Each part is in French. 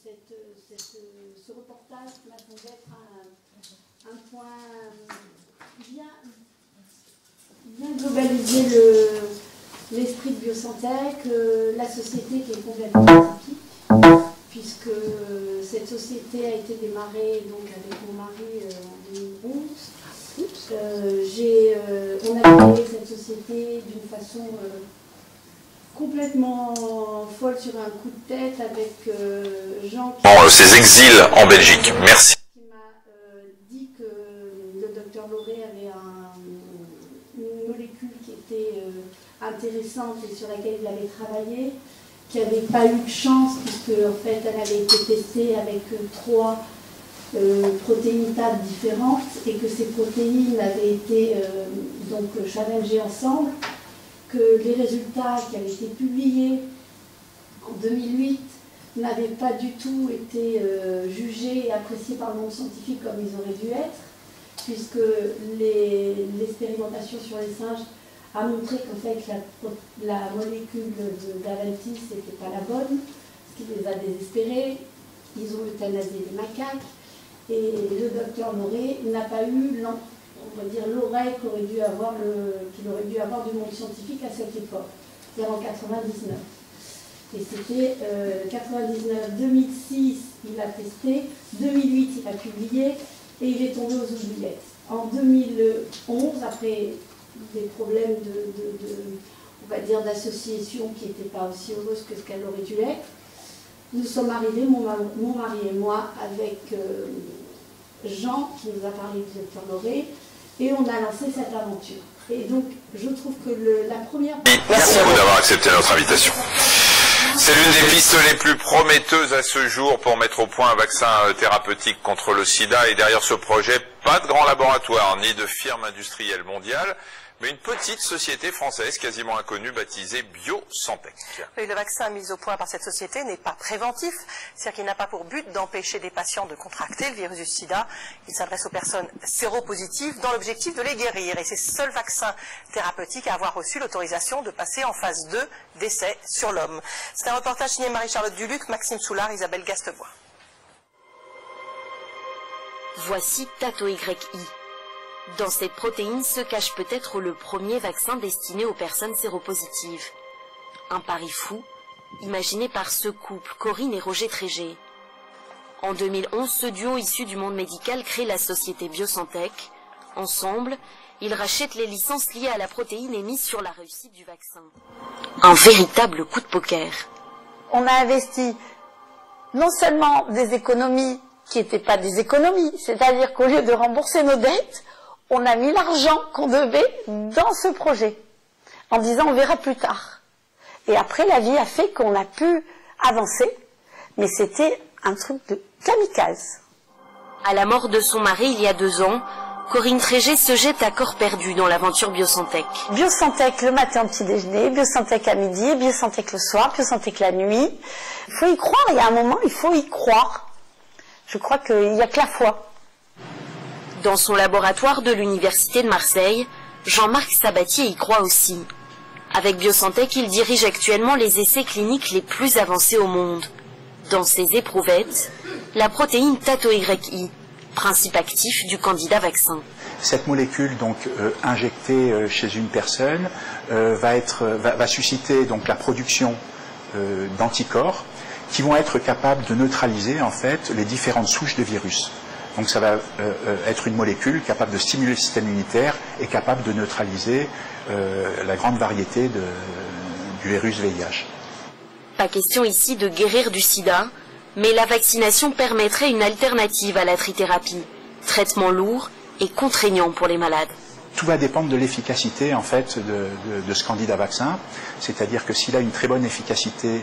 ce reportage qui m'a semblé être un point bien globaliser l'esprit de Biosantec, la société qui est complètement atypique, puisque cette société a été démarrée donc, avec mon mari en 2011. On a créé cette société d'une façon complètement folle sur un coup de tête avec Jean qui... Ces exils en Belgique, merci. Qui m'a dit que le docteur Lauré avait une molécule qui était intéressante et sur laquelle il avait travaillé, qui n'avait pas eu de chance puisque en fait elle avait été testée avec 3 protéines TAP différentes et que ces protéines avaient été donc challengées ensemble, que les résultats qui avaient été publiés en 2008 n'avaient pas du tout été jugés et appréciés par le monde scientifique comme ils auraient dû être, puisque l'expérimentation sur les singes a montré qu'en fait la molécule d'Aventis n'était pas la bonne, ce qui les a désespérés. Ils ont euthanasié les macaques et le docteur Lauré n'a pas eu on va dire l'oreille qu'il aurait dû avoir du monde scientifique à cette époque, c'est-à-dire en 99. Et c'était 99, 2006, il a testé, 2008, il a publié, et il est tombé aux oubliettes. En 2011, après des problèmes on va dire d'association qui n'étaient pas aussi heureuses que ce qu'elle aurait dû être, nous sommes arrivés, mon mari et moi, avec Jean, qui nous a parlé du docteur Lauré, et on a lancé cette aventure. Et donc, je trouve que la première... Merci beaucoup d'avoir accepté notre invitation. C'est l'une des pistes les plus prometteuses à ce jour pour mettre au point un vaccin thérapeutique contre le sida. Et derrière ce projet, pas de grand laboratoire ni de firme industrielle mondiale, mais une petite société française quasiment inconnue baptisée Biosantec. Oui, le vaccin mis au point par cette société n'est pas préventif, c'est-à-dire qu'il n'a pas pour but d'empêcher des patients de contracter le virus du sida. Il s'adresse aux personnes séropositives dans l'objectif de les guérir. Et c'est le seul vaccin thérapeutique à avoir reçu l'autorisation de passer en phase 2 d'essai sur l'homme. C'est un reportage signé Marie-Charlotte Duluc, Maxime Soulard, Isabelle Gastebois. Voici TatoYI. Dans cette protéine se cache peut-être le premier vaccin destiné aux personnes séropositives. Un pari fou, imaginé par ce couple, Corinne et Roger Trégé. En 2011, ce duo issu du monde médical crée la société Biosantec. Ensemble, ils rachètent les licences liées à la protéine et misent sur la réussite du vaccin. Un véritable coup de poker. On a investi non seulement des économies qui n'étaient pas des économies, c'est-à-dire qu'au lieu de rembourser nos dettes, on a mis l'argent qu'on devait dans ce projet, en disant on verra plus tard. Et après, la vie a fait qu'on a pu avancer, mais c'était un truc de kamikaze. À la mort de son mari il y a 2 ans, Corinne Trégé se jette à corps perdu dans l'aventure Biosantec. Biosantec le matin au petit déjeuner, Biosantec à midi, Biosantec le soir, Biosantec la nuit. Il faut y croire, il y a un moment, il faut y croire. Je crois qu'il n'y a que la foi. Dans son laboratoire de l'Université de Marseille, Jean-Marc Sabatier y croit aussi. Avec Biosantec, il dirige actuellement les essais cliniques les plus avancés au monde. Dans ces éprouvettes, la protéine TatoYI, principe actif du candidat vaccin. Cette molécule donc injectée chez une personne va susciter donc la production d'anticorps qui vont être capables de neutraliser en fait les différentes souches de virus. Donc ça va être une molécule capable de stimuler le système immunitaire et capable de neutraliser la grande variété du virus VIH. Pas question ici de guérir du sida, mais la vaccination permettrait une alternative à la trithérapie. Traitement lourd et contraignant pour les malades. Tout va dépendre de l'efficacité en fait de ce candidat vaccin, c'est-à-dire que s'il a une très bonne efficacité,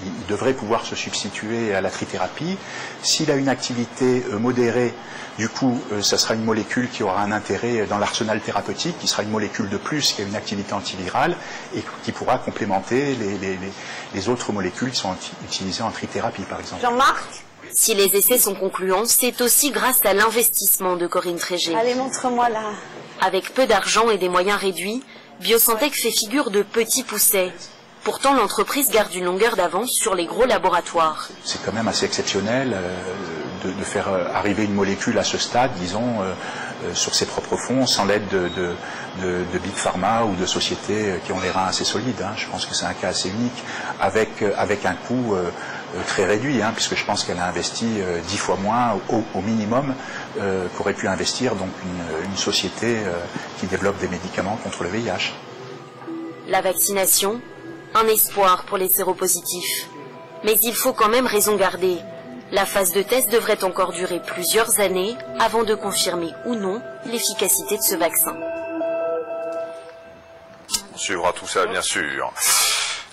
il devrait pouvoir se substituer à la trithérapie. S'il a une activité modérée, du coup, ça sera une molécule qui aura un intérêt dans l'arsenal thérapeutique, qui sera une molécule de plus qui a une activité antivirale et qui pourra complémenter les autres molécules qui sont utilisées en trithérapie, par exemple. Jean-Marc ? Si les essais sont concluants, c'est aussi grâce à l'investissement de Corinne Trégé. Allez, montre-moi là. Avec peu d'argent et des moyens réduits, Biosantec fait figure de petit pousset. Pourtant, l'entreprise garde une longueur d'avance sur les gros laboratoires. C'est quand même assez exceptionnel de faire arriver une molécule à ce stade, disons, sur ses propres fonds, sans l'aide de Big Pharma ou de sociétés qui ont les reins assez solides. Hein. Je pense que c'est un cas assez unique, avec un coût très réduit, hein, puisque je pense qu'elle a investi 10 fois moins au minimum qu'aurait pu investir donc une société qui développe des médicaments contre le VIH. La vaccination, un espoir pour les séropositifs. Mais il faut quand même raison garder. La phase de test devrait encore durer plusieurs années avant de confirmer ou non l'efficacité de ce vaccin. On suivra tout ça, bien sûr.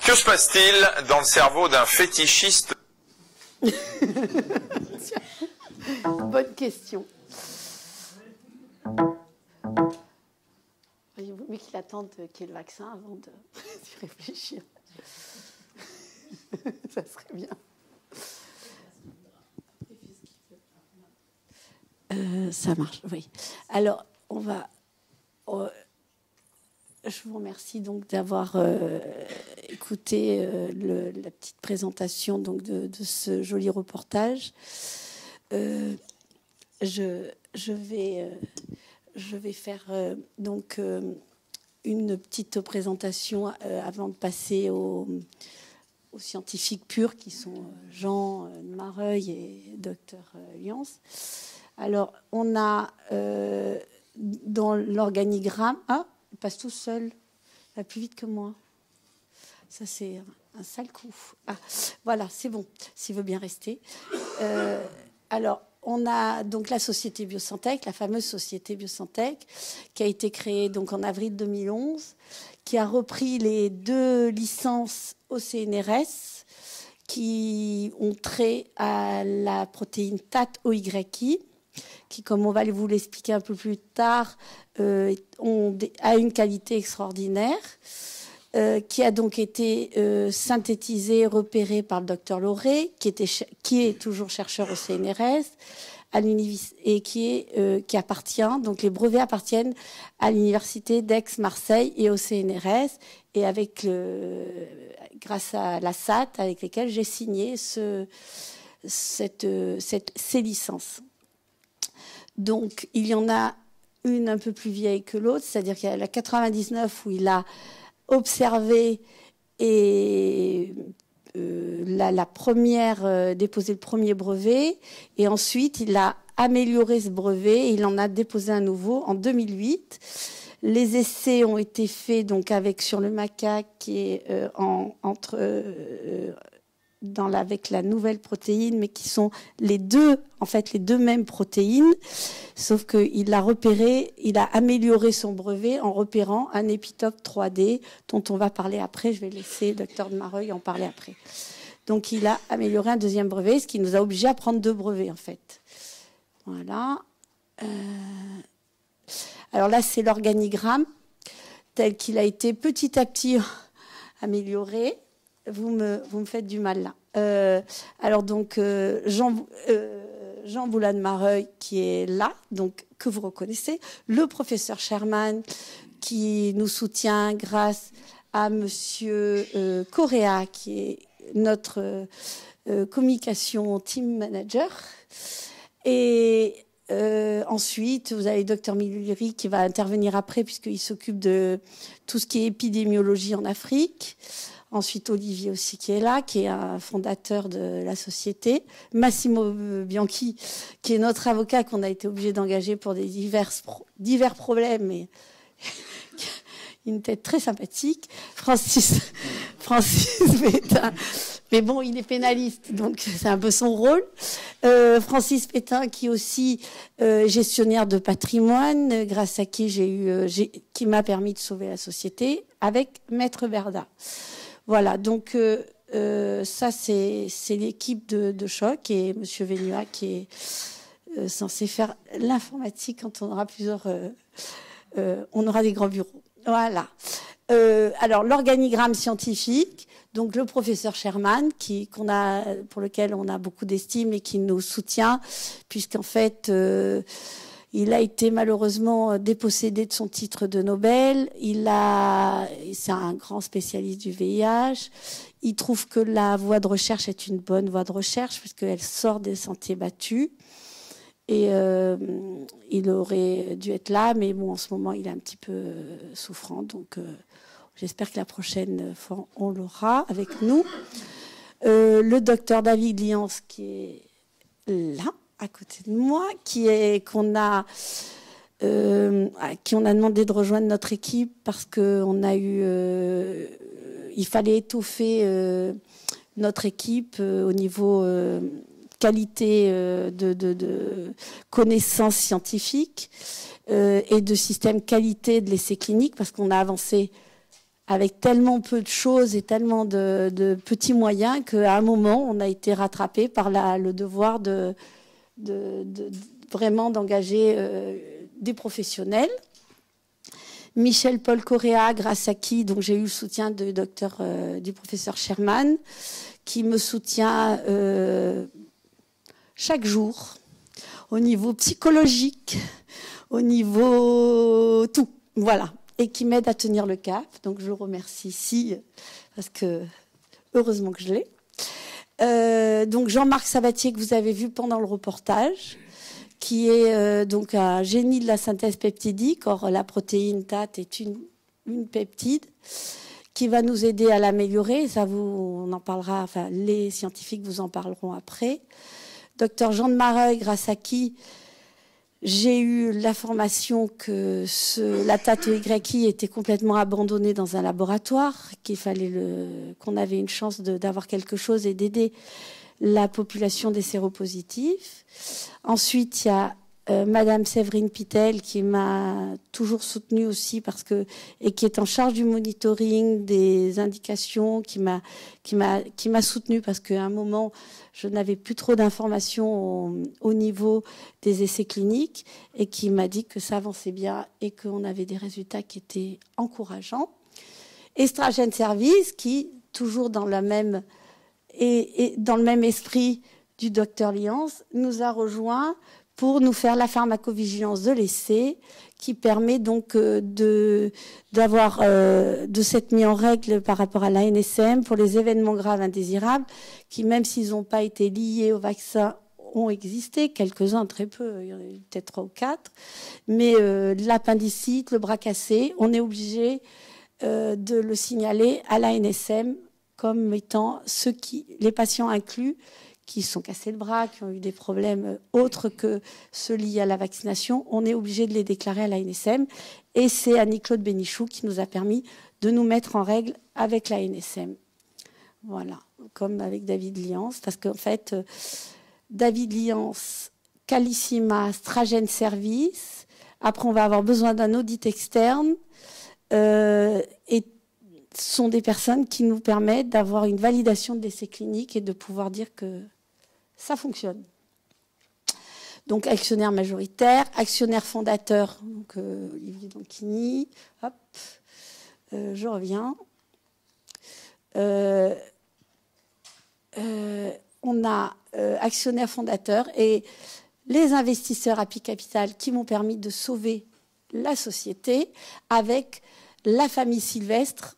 Que se passe-t-il dans le cerveau d'un fétichiste? Bonne question. Il vaut mieux qu'il attende qu'il y ait le vaccin avant d'y réfléchir. Ça serait bien. Ça marche, oui. Alors, je vous remercie donc d'avoir écouté la petite présentation donc de ce joli reportage. Je vais faire donc une petite présentation avant de passer aux scientifiques purs qui sont Jean Mareuil et Dr Lians. Alors, on a dans l'organigramme... Ah, il passe tout seul. Il va plus vite que moi. Ça, c'est un sale coup. Ah, voilà, c'est bon, s'il veut bien rester. Alors, on a donc la société Biosantech, la fameuse société Biosantech, qui a été créée donc en avril 2011, qui a repris les 2 licences au CNRS qui ont trait à la protéine TAT-OYI, qui, comme on va vous l'expliquer un peu plus tard, a une qualité extraordinaire, qui a donc été synthétisée, repérée par le docteur Lauré, qui est toujours chercheur au CNRS, et qui appartient, donc les brevets appartiennent à l'université d'Aix-Marseille et au CNRS, et grâce à la SAT, avec lesquelles j'ai signé ces licences. Donc, il y en a une un peu plus vieille que l'autre, c'est-à-dire qu'il y a la 99 où il a observé et la première déposé le premier brevet, et ensuite il a amélioré ce brevet et il en a déposé un nouveau en 2008. Les essais ont été faits donc sur le macaque qui est avec la nouvelle protéine, mais qui sont les deux mêmes protéines, sauf qu'il a amélioré son brevet en repérant un épitope 3D dont on va parler après. Je vais laisser le docteur Mareuil en parler après. Donc il a amélioré un deuxième brevet, ce qui nous a obligés à prendre 2 brevets en fait. Voilà. Alors là, c'est l'organigramme tel qu'il a été petit à petit amélioré. Vous me faites du mal là. Alors donc Jean Boulan-Mareuil qui est là, donc que vous reconnaissez, le professeur Sherman qui nous soutient grâce à Monsieur Correa qui est notre communication team manager, et ensuite vous avez Dr Miluri qui va intervenir après puisqu'il s'occupe de tout ce qui est épidémiologie en Afrique. Ensuite, Olivier aussi qui est là, qui est un fondateur de la société. Massimo Bianchi, qui est notre avocat qu'on a été obligé d'engager pour des divers problèmes, mais une tête très sympathique. Francis Pétain, mais bon, il est pénaliste, donc c'est un peu son rôle. Francis Pétain, qui est aussi gestionnaire de patrimoine, grâce à qui qui m'a permis de sauver la société, avec Maître Berda. Voilà, donc ça c'est l'équipe de choc, et Monsieur Vénua qui est censé faire l'informatique quand on aura on aura des grands bureaux. Voilà. Alors l'organigramme scientifique, donc le professeur Sherman pour lequel on a beaucoup d'estime et qui nous soutient, puisqu'en fait Il a été malheureusement dépossédé de son titre de Nobel. C'est un grand spécialiste du VIH. Il trouve que la voie de recherche est une bonne voie de recherche puisqu'elle sort des sentiers battus. Et il aurait dû être là, mais bon, en ce moment, il est un petit peu souffrant. Donc, j'espère que la prochaine fois, on l'aura avec nous. Le docteur David Liance, qui est là, à côté de moi, qui on a demandé de rejoindre notre équipe parce qu'on a il fallait étoffer notre équipe au niveau qualité de connaissances scientifiques et de système qualité de l'essai clinique, parce qu'on a avancé avec tellement peu de choses et tellement de petits moyens qu'à un moment, on a été rattrapé par le devoir de vraiment d'engager des professionnels. Michel Paul Correa, grâce à qui donc j'ai eu le soutien du professeur Sherman, qui me soutient chaque jour au niveau psychologique, au niveau tout, voilà, et qui m'aide à tenir le cap. Donc je le remercie ici parce que heureusement que je l'ai. Donc Jean-Marc Sabatier, que vous avez vu pendant le reportage, qui est donc un génie de la synthèse peptidique. Or, la protéine TAT est une peptide qui va nous aider à l'améliorer. Ça, on en parlera, enfin, les scientifiques vous en parleront après. Docteur Jean de Mareuil, grâce à qui j'ai eu l'information que la TAT-OYI était complètement abandonnée dans un laboratoire, qu'on avait une chance d'avoir quelque chose et d'aider la population des séropositifs. Ensuite, il y a Madame Séverine Pitel qui m'a toujours soutenue aussi et qui est en charge du monitoring des indications, qui m'a soutenue parce qu'à un moment je n'avais plus trop d'informations au niveau des essais cliniques et qui m'a dit que ça avançait bien et qu'on avait des résultats qui étaient encourageants. Estragène Service qui, toujours dans le même esprit du docteur Liance, nous a rejoints pour nous faire la pharmacovigilance de l'essai, qui permet donc de s'être mis en règle par rapport à l'ANSM pour les événements graves indésirables, qui, même s'ils n'ont pas été liés au vaccin, ont existé, quelques-uns, très peu, il y en a eu peut-être 3 ou 4, mais l'appendicite, le bras cassé, on est obligé de le signaler à l'ANSM comme étant les patients inclus, qui se sont cassés le bras, qui ont eu des problèmes autres que ceux liés à la vaccination, on est obligé de les déclarer à l'ANSM. Et c'est Annie-Claude Bénichou qui nous a permis de nous mettre en règle avec l'ANSM. Voilà, comme avec David Liance, parce qu'en fait, David Liance, Calissima, Stragène Service, après on va avoir besoin d'un audit externe, et sont des personnes qui nous permettent d'avoir une validation de l'essai clinique et de pouvoir dire que ça fonctionne. Donc, actionnaire majoritaire, actionnaire fondateur, donc Olivier Donchini, hop, je reviens. On a actionnaire fondateur et les investisseurs Happy Capital qui m'ont permis de sauver la société avec la famille Sylvestre.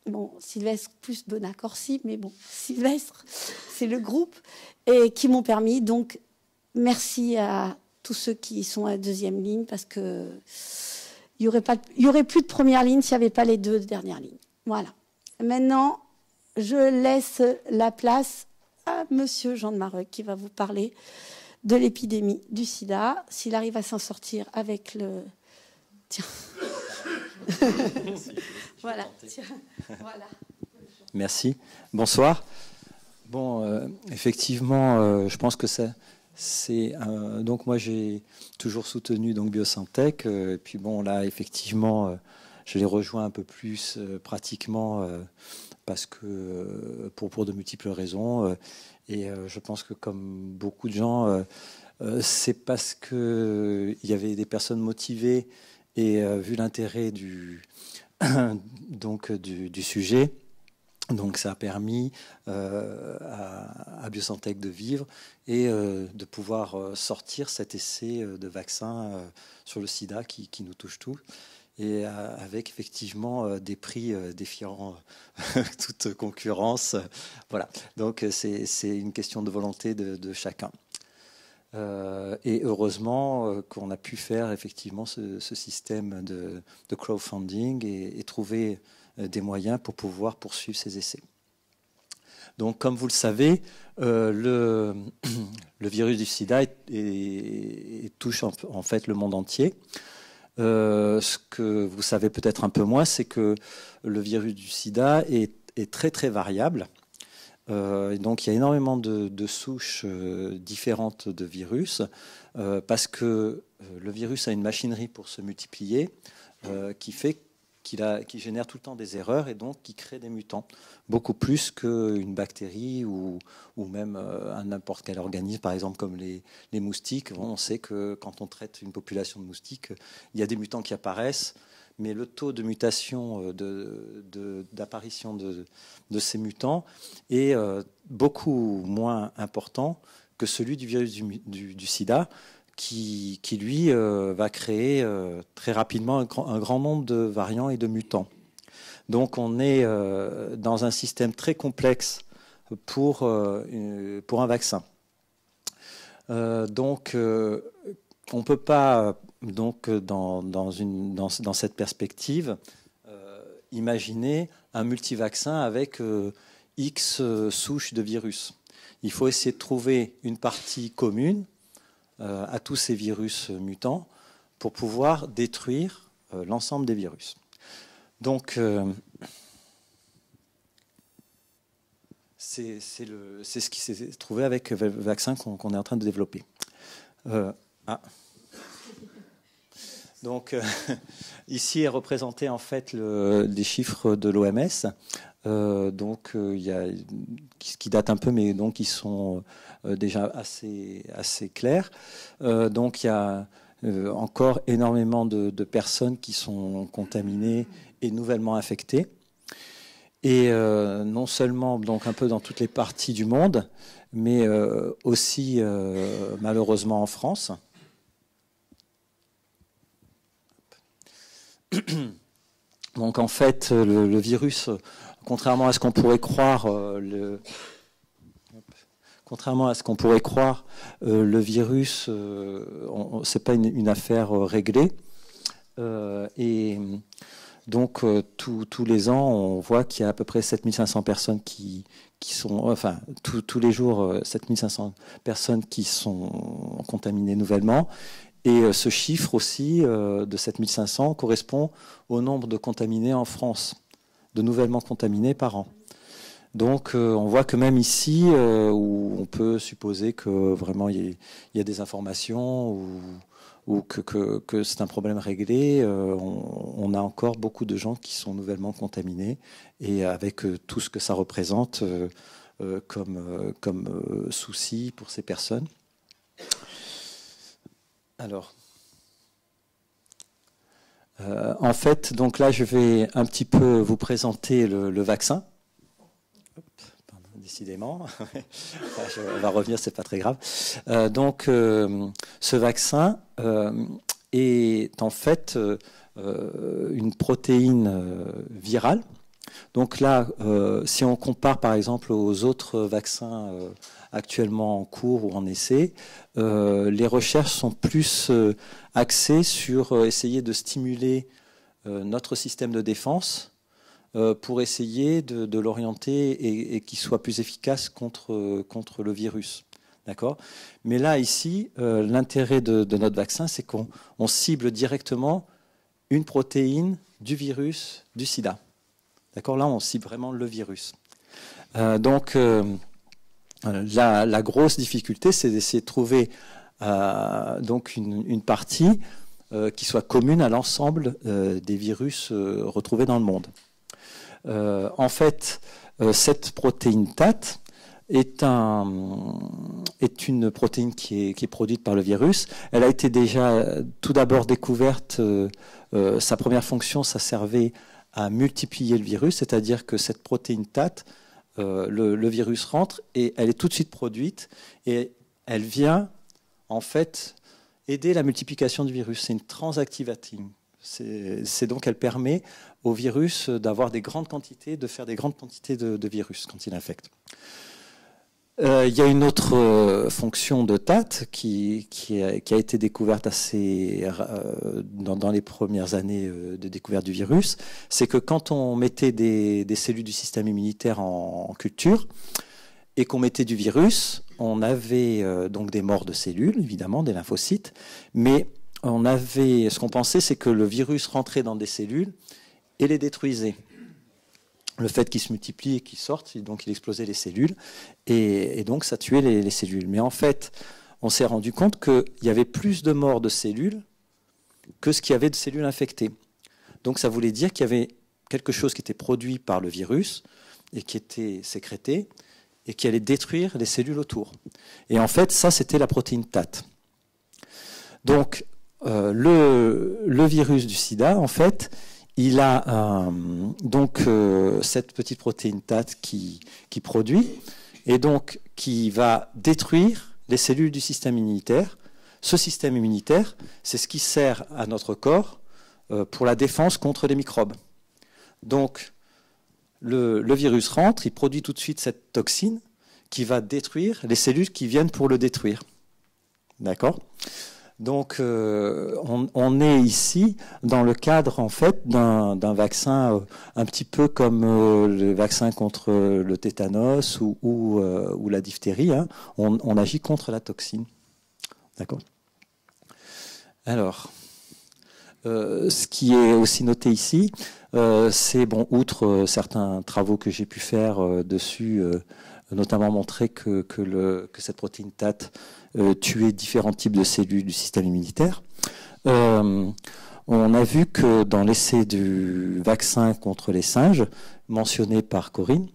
Bon, Sylvestre plus Bonacorsi, mais bon, Sylvestre, c'est le groupe, et qui m'ont permis, donc, merci à tous ceux qui sont à la deuxième ligne, parce que il y aurait plus de première ligne s'il n'y avait pas les 2 dernières lignes. Voilà. Maintenant, je laisse la place à Monsieur Jean de Mareuil, qui va vous parler de l'épidémie du sida, s'il arrive à s'en sortir avec le... Tiens. Voilà. Voilà. Merci. Bonsoir. Bon, effectivement, je pense que donc moi j'ai toujours soutenu donc Biosantech. Et puis bon là, effectivement, je les rejoins un peu plus pratiquement parce que pour de multiples raisons. Et je pense que comme beaucoup de gens, c'est parce que il y avait des personnes motivées. Et vu l'intérêt du sujet, donc ça a permis à à Biosantech de vivre et de pouvoir sortir cet essai de vaccin sur le sida qui nous touche tous, et avec effectivement des prix défiant toute concurrence. Voilà, donc c'est une question de volonté de chacun. Et heureusement qu'on a pu faire effectivement ce système de crowdfunding et trouver des moyens pour pouvoir poursuivre ces essais. Donc, comme vous le savez, le virus du sida touche en fait le monde entier. Ce que vous savez peut-être un peu moins, c'est que le virus du sida est très très variable. Donc il y a énormément de souches différentes de virus, parce que le virus a une machinerie pour se multiplier qui fait qu'il génère tout le temps des erreurs et donc qui crée des mutants, beaucoup plus qu'une bactérie ou même n'importe quel organisme, par exemple comme les moustiques. On sait que quand on traite une population de moustiques, il y a des mutants qui apparaissent, mais le taux de mutation, d'apparition de ces mutants est beaucoup moins important que celui du virus du sida, qui lui va créer très rapidement un grand nombre de variants et de mutants. Donc on est dans un système très complexe pour un vaccin. Donc on ne peut pas, donc, dans cette perspective, imaginer un multivaccin avec X souches de virus. Il faut essayer de trouver une partie commune à tous ces virus mutants pour pouvoir détruire l'ensemble des virus. Donc, c'est ce qui s'est trouvé avec le vaccin qu'on est en train de développer. Donc, ici est représenté en fait les chiffres de l'OMS. Donc, il y a qui datent un peu, mais donc ils sont déjà assez clairs. Donc, il y a encore énormément de personnes qui sont contaminées et nouvellement infectées. Et non seulement donc un peu dans toutes les parties du monde, mais aussi malheureusement en France. Donc en fait, le virus, contrairement à ce qu'on pourrait croire, le virus, c'est pas une affaire réglée. Et donc tous les ans, on voit qu'il y a à peu près 7500 personnes qui sont, enfin tous les jours, 7500 personnes qui sont contaminées nouvellement. Et ce chiffre aussi de 7500 correspond au nombre de contaminés en France, de nouvellement contaminés par an. Donc on voit que même ici, où on peut supposer que vraiment il y a des informations ou que c'est un problème réglé, on a encore beaucoup de gens qui sont nouvellement contaminés, et avec tout ce que ça représente comme souci pour ces personnes. Alors, en fait, donc là, je vais un petit peu vous présenter le vaccin. Pardon, décidément, on va revenir, c'est pas très grave. Donc, ce vaccin est en fait une protéine virale. Donc là, si on compare par exemple aux autres vaccins actuellement en cours ou en essai, les recherches sont plus axées sur essayer de stimuler notre système de défense pour essayer de l'orienter et qu'il soit plus efficace contre le virus. D'accord ? Mais là, ici, l'intérêt de notre vaccin, c'est qu'on cible directement une protéine du virus du sida. D'accord ? Là, on cible vraiment le virus. Donc, la grosse difficulté, c'est d'essayer de trouver donc une partie qui soit commune à l'ensemble des virus retrouvés dans le monde. En fait, cette protéine TAT est une protéine qui est produite par le virus. Elle a été déjà tout d'abord découverte. Sa première fonction, ça servait à multiplier le virus, c'est-à-dire que cette protéine TAT le virus rentre et elle est tout de suite produite et elle vient en fait aider la multiplication du virus. C'est une transactivating. C'est donc, elle permet au virus d'avoir des grandes quantités, de faire des grandes quantités de virus quand il infecte. Il y a une autre fonction de TAT qui a été découverte dans les premières années de découverte du virus. C'est que quand on mettait des cellules du système immunitaire en culture et qu'on mettait du virus, on avait donc des morts de cellules, évidemment, des lymphocytes, mais ce qu'on pensait, c'est que le virus rentrait dans des cellules et les détruisait. Le fait qu'il se multiplie et qu'il sorte, donc il explosait les cellules, et donc ça tuait les cellules. Mais en fait, on s'est rendu compte qu'il y avait plus de morts de cellules que ce qu'il y avait de cellules infectées. Donc ça voulait dire qu'il y avait quelque chose qui était produit par le virus et qui était sécrété et qui allait détruire les cellules autour. Et en fait, ça, c'était la protéine TAT. Donc, le virus du sida, en fait, il a cette petite protéine TAT qui produit et donc qui va détruire les cellules du système immunitaire. Ce système immunitaire, c'est ce qui sert à notre corps pour la défense contre les microbes. Donc, le virus rentre, il produit tout de suite cette toxine qui va détruire les cellules qui viennent pour le détruire. D'accord ? Donc, on est ici dans le cadre en fait d'un vaccin un petit peu comme le vaccin contre le tétanos ou la diphtérie. Hein. On agit contre la toxine. D'accord ? Alors, ce qui est aussi noté ici, c'est, outre certains travaux que j'ai pu faire dessus, notamment montrer que cette protéine TAT tuait différents types de cellules du système immunitaire. On a vu que dans l'essai du vaccin contre les singes, mentionné par Corinne,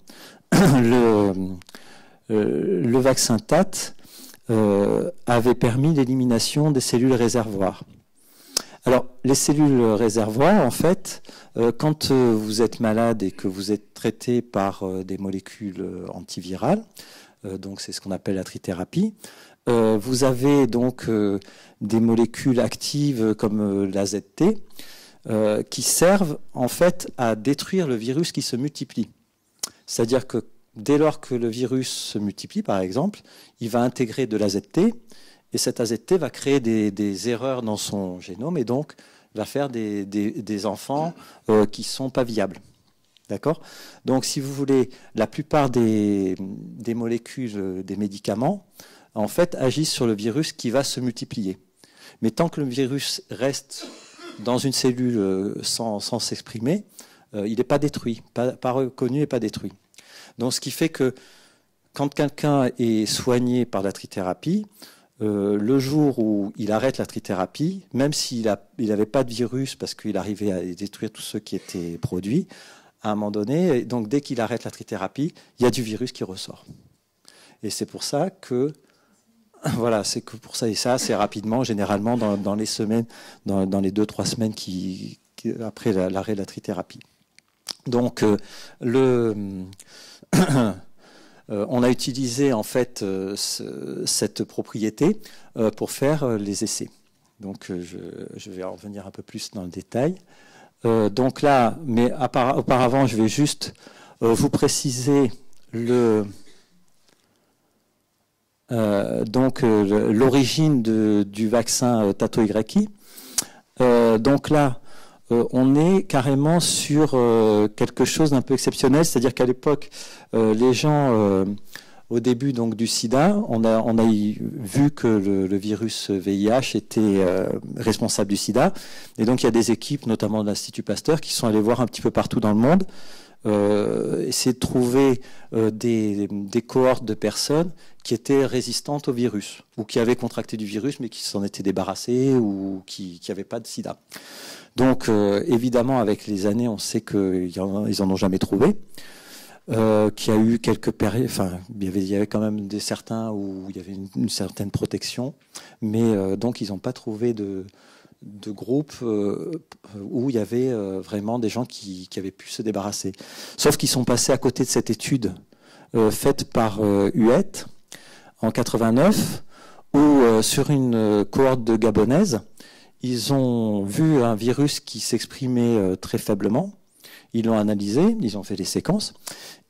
le vaccin TAT avait permis l'élimination des cellules réservoirs. Alors, les cellules réservoirs, en fait, quand vous êtes malade et que vous êtes traité par des molécules antivirales, donc c'est ce qu'on appelle la trithérapie, vous avez donc des molécules actives comme l'AZT qui servent en fait à détruire le virus qui se multiplie. C'est-à-dire que dès lors que le virus se multiplie, par exemple, il va intégrer de l'AZT et cet AZT va créer des erreurs dans son génome et donc va faire des enfants qui ne sont pas viables. D'accord ? Donc, si vous voulez, la plupart des molécules, des médicaments, en fait, agissent sur le virus qui va se multiplier. Mais tant que le virus reste dans une cellule sans s'exprimer, il n'est pas détruit, pas reconnu et pas détruit. Donc, ce qui fait que quand quelqu'un est soigné par la trithérapie, le jour où il arrête la trithérapie, même s'il n'avait pas de virus parce qu'il arrivait à détruire tous ceux qui étaient produits, à un moment donné, donc dès qu'il arrête la trithérapie, il y a du virus qui ressort. Et c'est pour ça que, voilà, c'est que pour ça, et ça, c'est rapidement, généralement dans les semaines, dans les 2-3 semaines après l'arrêt de la trithérapie. Donc, on a utilisé en fait cette propriété pour faire les essais. Donc je vais en revenir un peu plus dans le détail. Donc là, mais auparavant, je vais juste vous préciser l'origine du vaccin Tato-YI. Donc là, on est carrément sur quelque chose d'un peu exceptionnel, c'est-à-dire qu'à l'époque, les gens, au début donc du sida, on a vu que le virus VIH était responsable du sida, et donc il y a des équipes, notamment de l'Institut Pasteur, qui sont allées voir un petit peu partout dans le monde, essayer de trouver des cohortes de personnes qui étaient résistantes au virus, ou qui avaient contracté du virus, mais qui s'en étaient débarrassées, ou qui n'avaient pas de sida. Donc, évidemment, avec les années, on sait qu'ils en ont jamais trouvé, qu'il y a eu quelques périodes, enfin, il y avait quand même certains où il y avait une certaine protection, mais donc ils n'ont pas trouvé de groupe où il y avait vraiment des gens qui avaient pu se débarrasser. Sauf qu'ils sont passés à côté de cette étude faite par Huette en 89, où sur une cohorte de Gabonaises, ils ont vu un virus qui s'exprimait très faiblement. Ils l'ont analysé, ils ont fait des séquences.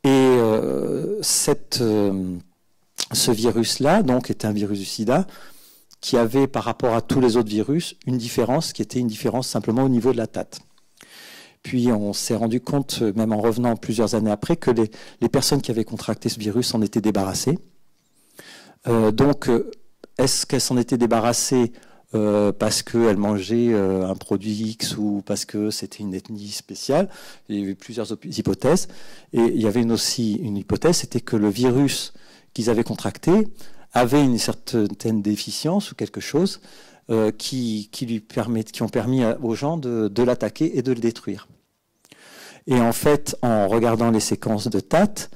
Et ce virus-là, donc, est un virus du sida qui avait, par rapport à tous les autres virus, une différence qui était une différence simplement au niveau de la TAT. Puis on s'est rendu compte, même en revenant plusieurs années après, que les personnes qui avaient contracté ce virus en étaient débarrassées. Donc, est-ce qu'elles s'en étaient débarrassées parce qu'elles mangeaient un produit X ou parce que c'était une ethnie spéciale? Il y avait plusieurs hypothèses. Et il y avait aussi une hypothèse, c'était que le virus qu'ils avaient contracté avait une certaine déficience ou quelque chose qui ont permis aux gens de l'attaquer et de le détruire. Et en fait, en regardant les séquences de TAT,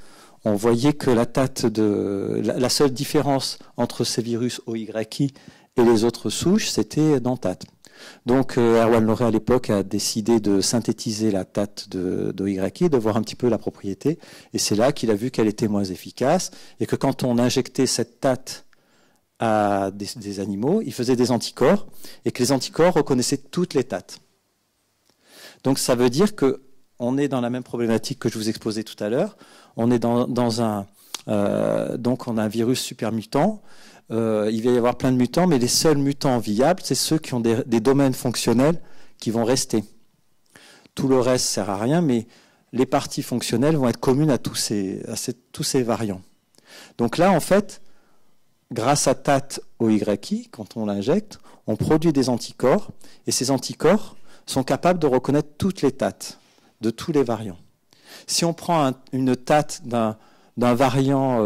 on voyait que la seule différence entre ces virus OYI et les autres souches, c'était dans TAT. Donc Erwan Loré à l'époque a décidé de synthétiser la TAT d'OYI, de voir un petit peu la propriété, et c'est là qu'il a vu qu'elle était moins efficace, et que quand on injectait cette TAT à des animaux, il faisait des anticorps, et que les anticorps reconnaissaient toutes les TAT. Donc ça veut dire que on est dans la même problématique que je vous exposais tout à l'heure. On est donc on a un virus super mutant. Il va y avoir plein de mutants, mais les seuls mutants viables, c'est ceux qui ont des domaines fonctionnels qui vont rester. Tout le reste sert à rien, mais les parties fonctionnelles vont être communes à tous ces variants. Donc là, en fait, grâce à TAT OYI, quand on l'injecte, on produit des anticorps, et ces anticorps sont capables de reconnaître toutes les TAT de tous les variants. Si on prend une TAT d'un variant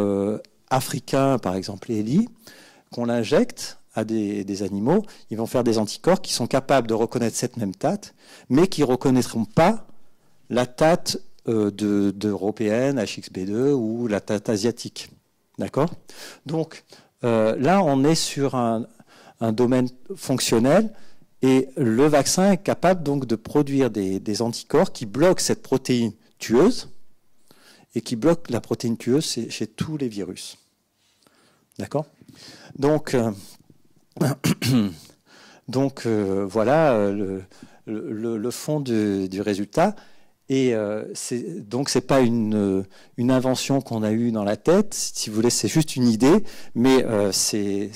africain, par exemple Eli, qu'on l'injecte à des animaux, ils vont faire des anticorps qui sont capables de reconnaître cette même TAT, mais qui ne reconnaîtront pas la TAT européenne, HXB2, ou la TAT asiatique. D'accord? Donc, là, on est sur un domaine fonctionnel, et le vaccin est capable donc de produire des anticorps qui bloquent cette protéine tueuse et qui bloquent la protéine tueuse chez tous les virus. D'accord? Donc, voilà le fond du résultat. Et donc c'est pas une invention qu'on a eue dans la tête, si vous voulez, c'est juste une idée, mais c'est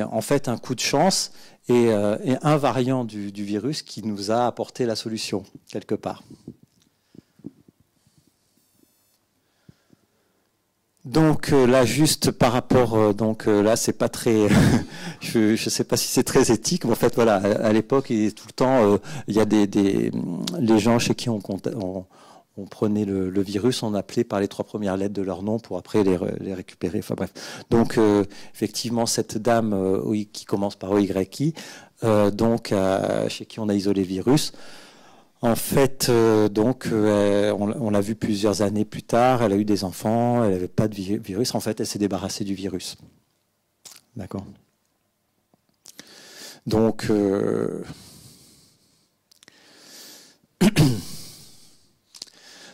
en fait un coup de chance et un variant du virus qui nous a apporté la solution, quelque part. Donc là, juste par rapport, là, c'est pas très, je sais pas si c'est très éthique, mais en fait, voilà, à l'époque, et tout le temps, il y a les gens chez qui on prenait le virus, on appelait par les 3 premières lettres de leur nom pour après les récupérer. Enfin bref. Donc effectivement, cette dame qui commence par OYI, chez qui on a isolé le virus, en fait, on l'a vu plusieurs années plus tard, elle a eu des enfants, elle n'avait pas de virus, en fait, elle s'est débarrassée du virus. D'accord. Donc,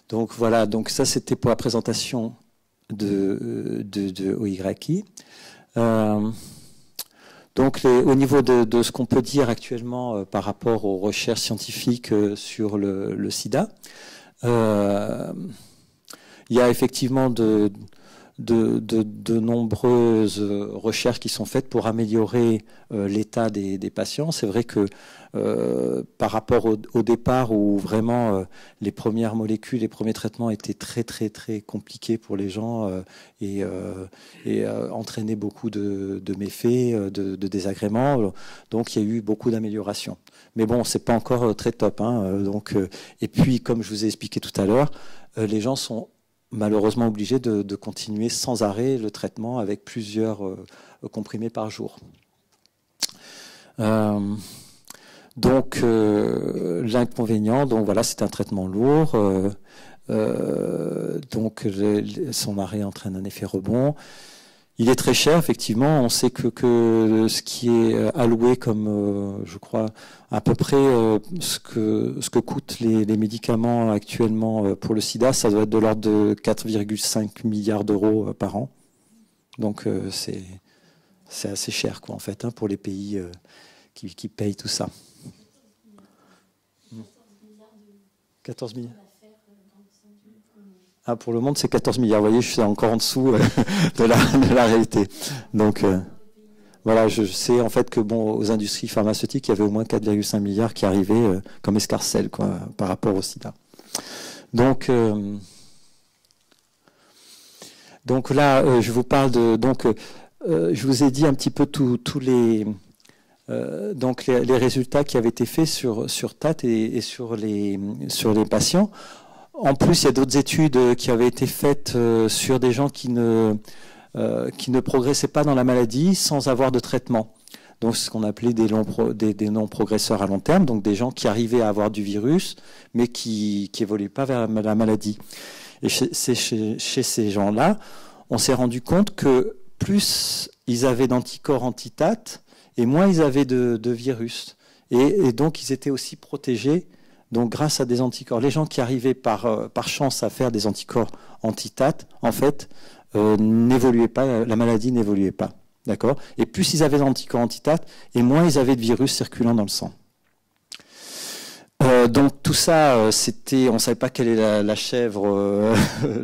donc voilà, donc ça c'était pour la présentation de OYI. Donc au niveau de ce qu'on peut dire actuellement par rapport aux recherches scientifiques sur le sida, il y a effectivement de nombreuses recherches qui sont faites pour améliorer l'état des patients. C'est vrai que par rapport au départ où vraiment les premières molécules, les premiers traitements étaient très très très compliqués pour les gens et entraînaient beaucoup de méfaits, de désagréments. Donc il y a eu beaucoup d'améliorations. Mais bon, c'est pas encore très top. Et puis, comme je vous ai expliqué tout à l'heure, les gens sont malheureusement obligés de continuer sans arrêt le traitement avec plusieurs comprimés par jour. Donc l'inconvénient, voilà, c'est un traitement lourd. Son arrêt entraîne un effet rebond. Il est très cher, effectivement. On sait que ce qui est alloué comme, je crois, à peu près ce que coûtent les médicaments actuellement pour le sida, ça doit être de l'ordre de 4,5 milliards d'euros par an. Donc c'est assez cher, quoi, en fait, hein, pour les pays qui payent tout ça. 14 milliards. Ah, pour le monde, c'est 14 milliards. Vous voyez, je suis encore en dessous de la réalité. Donc, voilà, je sais en fait que bon, aux industries pharmaceutiques, il y avait au moins 4,5 milliards qui arrivaient comme escarcelles, quoi, par rapport au sida. Donc là, je vous parle de... Donc, je vous ai dit un petit peu tous les... donc les résultats qui avaient été faits sur TAT et sur les patients. En plus, il y a d'autres études qui avaient été faites sur des gens qui ne progressaient pas dans la maladie sans avoir de traitement. Donc, ce qu'on appelait des non-progresseurs à long terme, donc des gens qui arrivaient à avoir du virus, mais qui évoluaient pas vers la maladie. Et chez ces gens-là, on s'est rendu compte que plus ils avaient d'anticorps anti-TAT, et moins ils avaient de virus. Et donc, ils étaient aussi protégés. Donc, grâce à des anticorps, les gens qui arrivaient par chance à faire des anticorps anti-TAT, en fait, n'évoluaient pas, la maladie n'évoluait pas. D'accord ? Et plus ils avaient d'anticorps anti-TAT, et moins ils avaient de virus circulant dans le sang. Donc, tout ça, c'était, on ne savait pas quelle est la chèvre,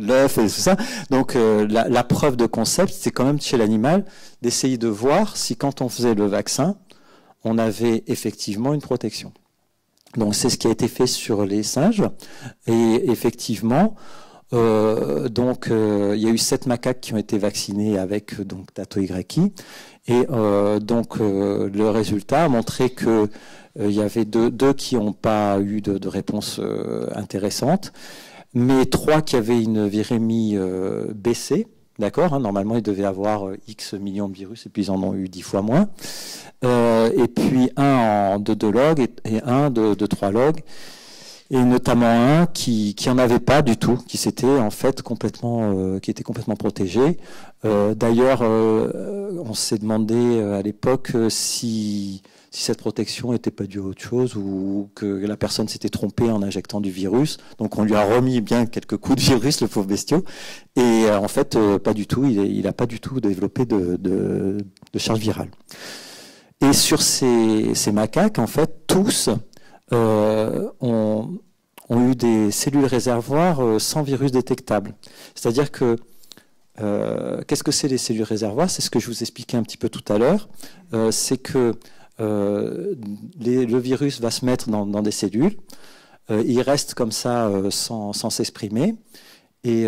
l'œuf et tout ça. Donc, la preuve de concept, c'est quand même chez l'animal d'essayer de voir si quand on faisait le vaccin, on avait effectivement une protection. Donc c'est ce qui a été fait sur les singes et effectivement il y a eu 7 macaques qui ont été vaccinés avec donc TATO-YI et le résultat a montré que il y avait deux qui n'ont pas eu de réponse intéressante, mais 3 qui avaient une virémie baissée. D'accord, hein, normalement, ils devaient avoir X millions de virus, et puis ils en ont eu 10 fois moins. Et puis un de 2 logs et un de 3 logs. Et notamment un qui en avait pas du tout, qui s'était en fait complètement, qui était complètement protégé. D'ailleurs, on s'est demandé à l'époque si cette protection n'était pas due à autre chose ou que la personne s'était trompée en injectant du virus. Donc on lui a remis bien quelques coups de virus, le pauvre bestiau. Et en fait, pas du tout, il n'a pas du tout développé de charge virale. Et sur ces macaques, en fait, tous ont eu des cellules réservoirs sans virus détectable. C'est-à-dire que qu'est-ce que c'est les cellules réservoirs? C'est ce que je vous expliquais un petit peu tout à l'heure. C'est que le virus va se mettre dans des cellules, il reste comme ça sans s'exprimer, et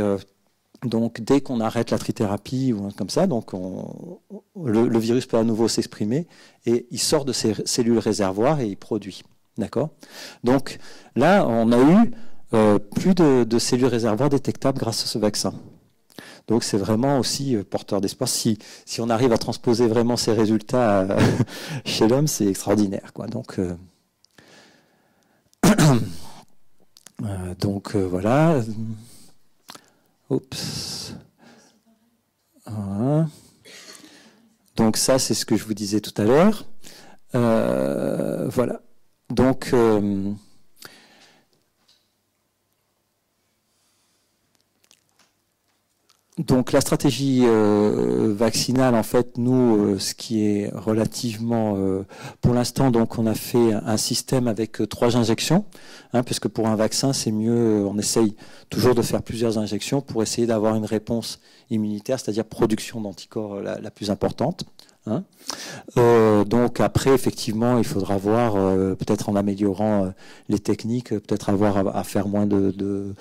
donc dès qu'on arrête la trithérapie ou comme ça, donc le virus peut à nouveau s'exprimer et il sort de ces cellules réservoirs et il produit. D'accord ? Donc là, on a eu plus de cellules réservoirs détectables grâce à ce vaccin. Donc c'est vraiment aussi porteur d'espoir. Si on arrive à transposer vraiment ces résultats chez l'homme, c'est extraordinaire, quoi. Donc, voilà. Oups. Voilà. Donc ça, c'est ce que je vous disais tout à l'heure. Voilà. Donc la stratégie vaccinale, en fait, nous, ce qui est relativement, pour l'instant, donc on a fait un système avec 3 injections, hein, puisque pour un vaccin, c'est mieux, on essaye toujours de faire plusieurs injections pour essayer d'avoir une réponse immunitaire, c'est-à-dire production d'anticorps la plus importante. Hein. Donc après, effectivement, il faudra voir, peut-être en améliorant les techniques, peut-être avoir à faire moins de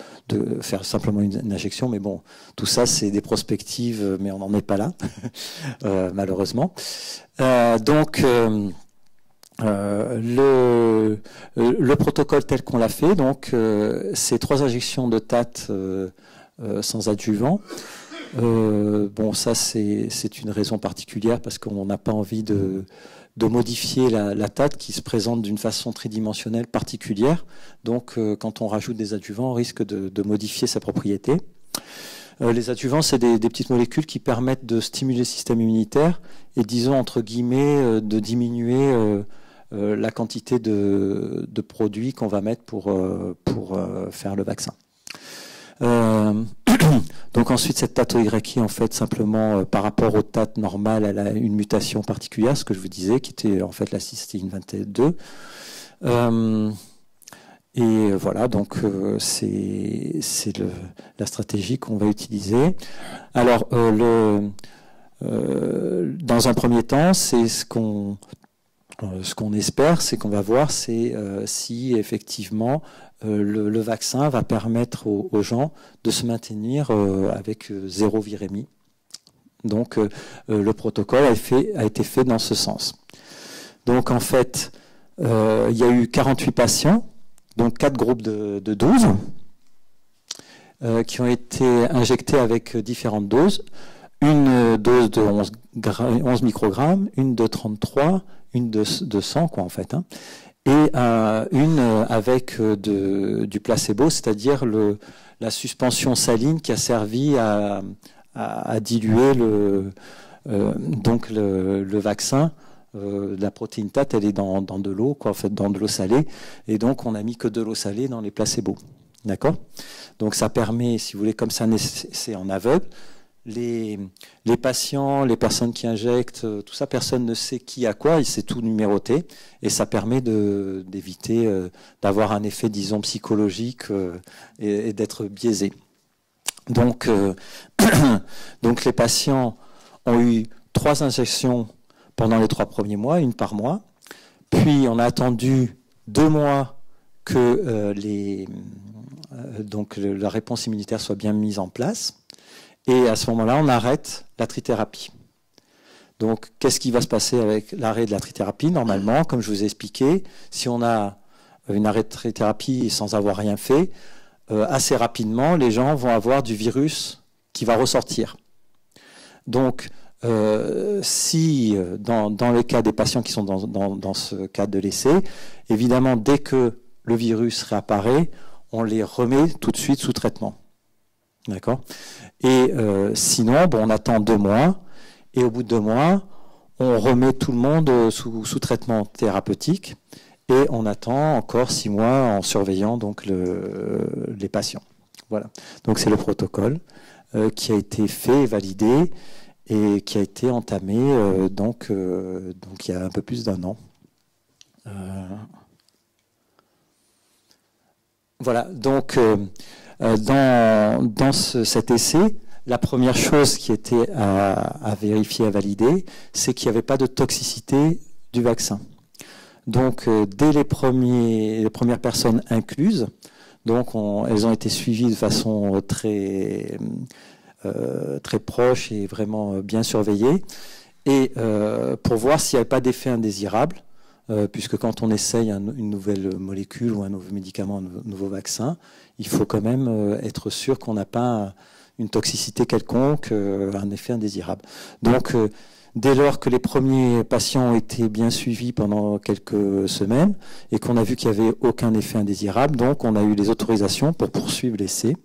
faire simplement une injection, mais bon, tout ça c'est des prospectives, mais on n'en est pas là, malheureusement. Le protocole tel qu'on l'a fait, donc c'est 3 injections de TAT sans adjuvant. Bon, ça c'est une raison particulière parce qu'on n'a pas envie de modifier la TAT qui se présente d'une façon tridimensionnelle particulière. Donc quand on rajoute des adjuvants, on risque de modifier sa propriété. Les adjuvants, c'est des petites molécules qui permettent de stimuler le système immunitaire et, disons, entre guillemets, de diminuer la quantité de produits qu'on va mettre pour faire le vaccin. Donc ensuite, cette TAT-OYI, en fait, simplement, par rapport au TAT normal, elle a une mutation particulière, ce que je vous disais, qui était en fait la cystéine 22. Et voilà, donc c'est la stratégie qu'on va utiliser. Alors, dans un premier temps, c'est ce qu'on espère, c'est qu'on va voir, c'est si effectivement le vaccin va permettre aux gens de se maintenir avec 0 virémie. Donc, le protocole a été fait dans ce sens. Donc, en fait, il y a eu 48 patients, donc 4 groupes de 12, qui ont été injectés avec différentes doses. Une dose de 11 microgrammes, une de 33, une de 100, quoi, en fait, hein, et une avec du placebo, c'est-à-dire la suspension saline qui a servi à diluer le vaccin. La protéine TAT, elle est dans de l'eau, quoi, en fait, dans de l'eau salée, et donc on n'a mis que de l'eau salée dans les placebos. D'accord ? Donc ça permet, si vous voulez, comme ça, c'est en aveugle. Les patients, les personnes qui injectent, tout ça, personne ne sait qui a quoi, c'est tout numéroté, et ça permet d'éviter d'avoir un effet, disons, psychologique et d'être biaisé. Donc, donc les patients ont eu 3 injections pendant les 3 premiers mois, une par mois, puis on a attendu 2 mois que la réponse immunitaire soit bien mise en place. Et à ce moment-là, on arrête la trithérapie. Donc, qu'est-ce qui va se passer avec l'arrêt de la trithérapie? Normalement, comme je vous ai expliqué, si on a une arrêt de trithérapie sans avoir rien fait, assez rapidement, les gens vont avoir du virus qui va ressortir. Donc, si, dans le cas des patients qui sont dans ce cas de l'essai, évidemment, dès que le virus réapparaît, on les remet tout de suite sous traitement. D'accord? Et sinon, bon, on attend 2 mois, et au bout de 2 mois, on remet tout le monde sous traitement thérapeutique, et on attend encore 6 mois en surveillant donc les patients. Voilà. Donc c'est le protocole qui a été fait et validé, et qui a été entamé donc il y a un peu plus d'1 an. Voilà. Donc dans cet essai, la première chose qui était à vérifier, à valider, c'est qu'il n'y avait pas de toxicité du vaccin. Donc, dès les premières personnes incluses, donc elles ont été suivies de façon très proche et vraiment bien surveillée, et pour voir s'il n'y avait pas d'effet indésirable, puisque quand on essaye une nouvelle molécule ou un nouveau médicament, un nouveau vaccin, il faut quand même être sûr qu'on n'a pas une toxicité quelconque, un effet indésirable. Donc, dès lors que les premiers patients ont été bien suivis pendant quelques semaines et qu'on a vu qu'il n'y avait aucun effet indésirable, donc on a eu les autorisations pour poursuivre l'essai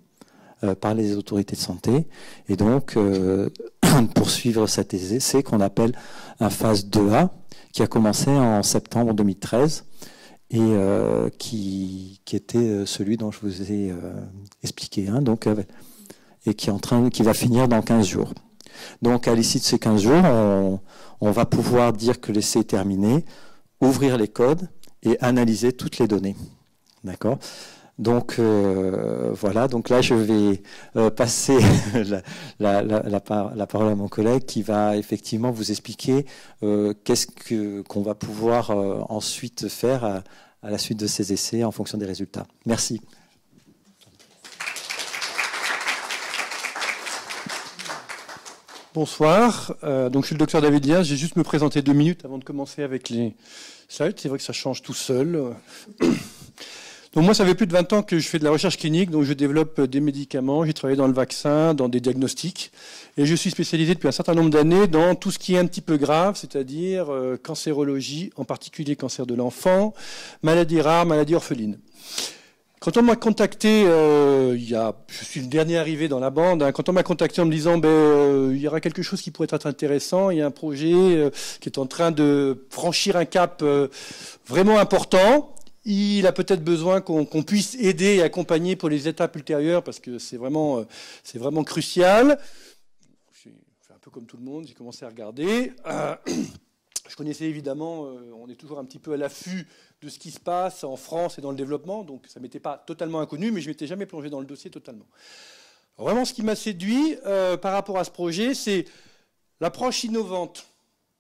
par les autorités de santé, et donc poursuivre cet essai qu'on appelle un phase 2A, qui a commencé en septembre 2013 et qui était celui dont je vous ai expliqué, hein, donc, et qui va finir dans 15 jours. Donc à l'issue de ces 15 jours, on va pouvoir dire que l'essai est terminé, ouvrir les codes et analyser toutes les données. D'accord ? Donc voilà, donc là je vais passer la parole à mon collègue qui va effectivement vous expliquer qu'est-ce qu'on va pouvoir ensuite faire à la suite de ces essais en fonction des résultats. Merci. Bonsoir, donc je suis le docteur David Diaz, j'ai juste me présenter 2 minutes avant de commencer avec les slides, c'est vrai que ça change tout seul. Donc moi, ça fait plus de 20 ans que je fais de la recherche clinique, donc je développe des médicaments, j'ai travaillé dans le vaccin, dans des diagnostics, et je suis spécialisé depuis un certain nombre d'années dans tout ce qui est un petit peu grave, c'est-à-dire cancérologie, en particulier cancer de l'enfant, maladies rares, maladies orphelines. Quand on m'a contacté, je suis le dernier arrivé dans la bande, hein, quand on m'a contacté en me disant il y aura quelque chose qui pourrait être intéressant, il y a un projet qui est en train de franchir un cap vraiment important, il a peut-être besoin qu'on puisse aider et accompagner pour les étapes ultérieures parce que c'est vraiment crucial. Je fais un peu comme tout le monde, j'ai commencé à regarder. Je connaissais évidemment, on est toujours un petit peu à l'affût de ce qui se passe en France et dans le développement, donc ça ne m'était pas totalement inconnu, mais je ne m'étais jamais plongé dans le dossier totalement. Alors vraiment, ce qui m'a séduit par rapport à ce projet, c'est l'approche innovante.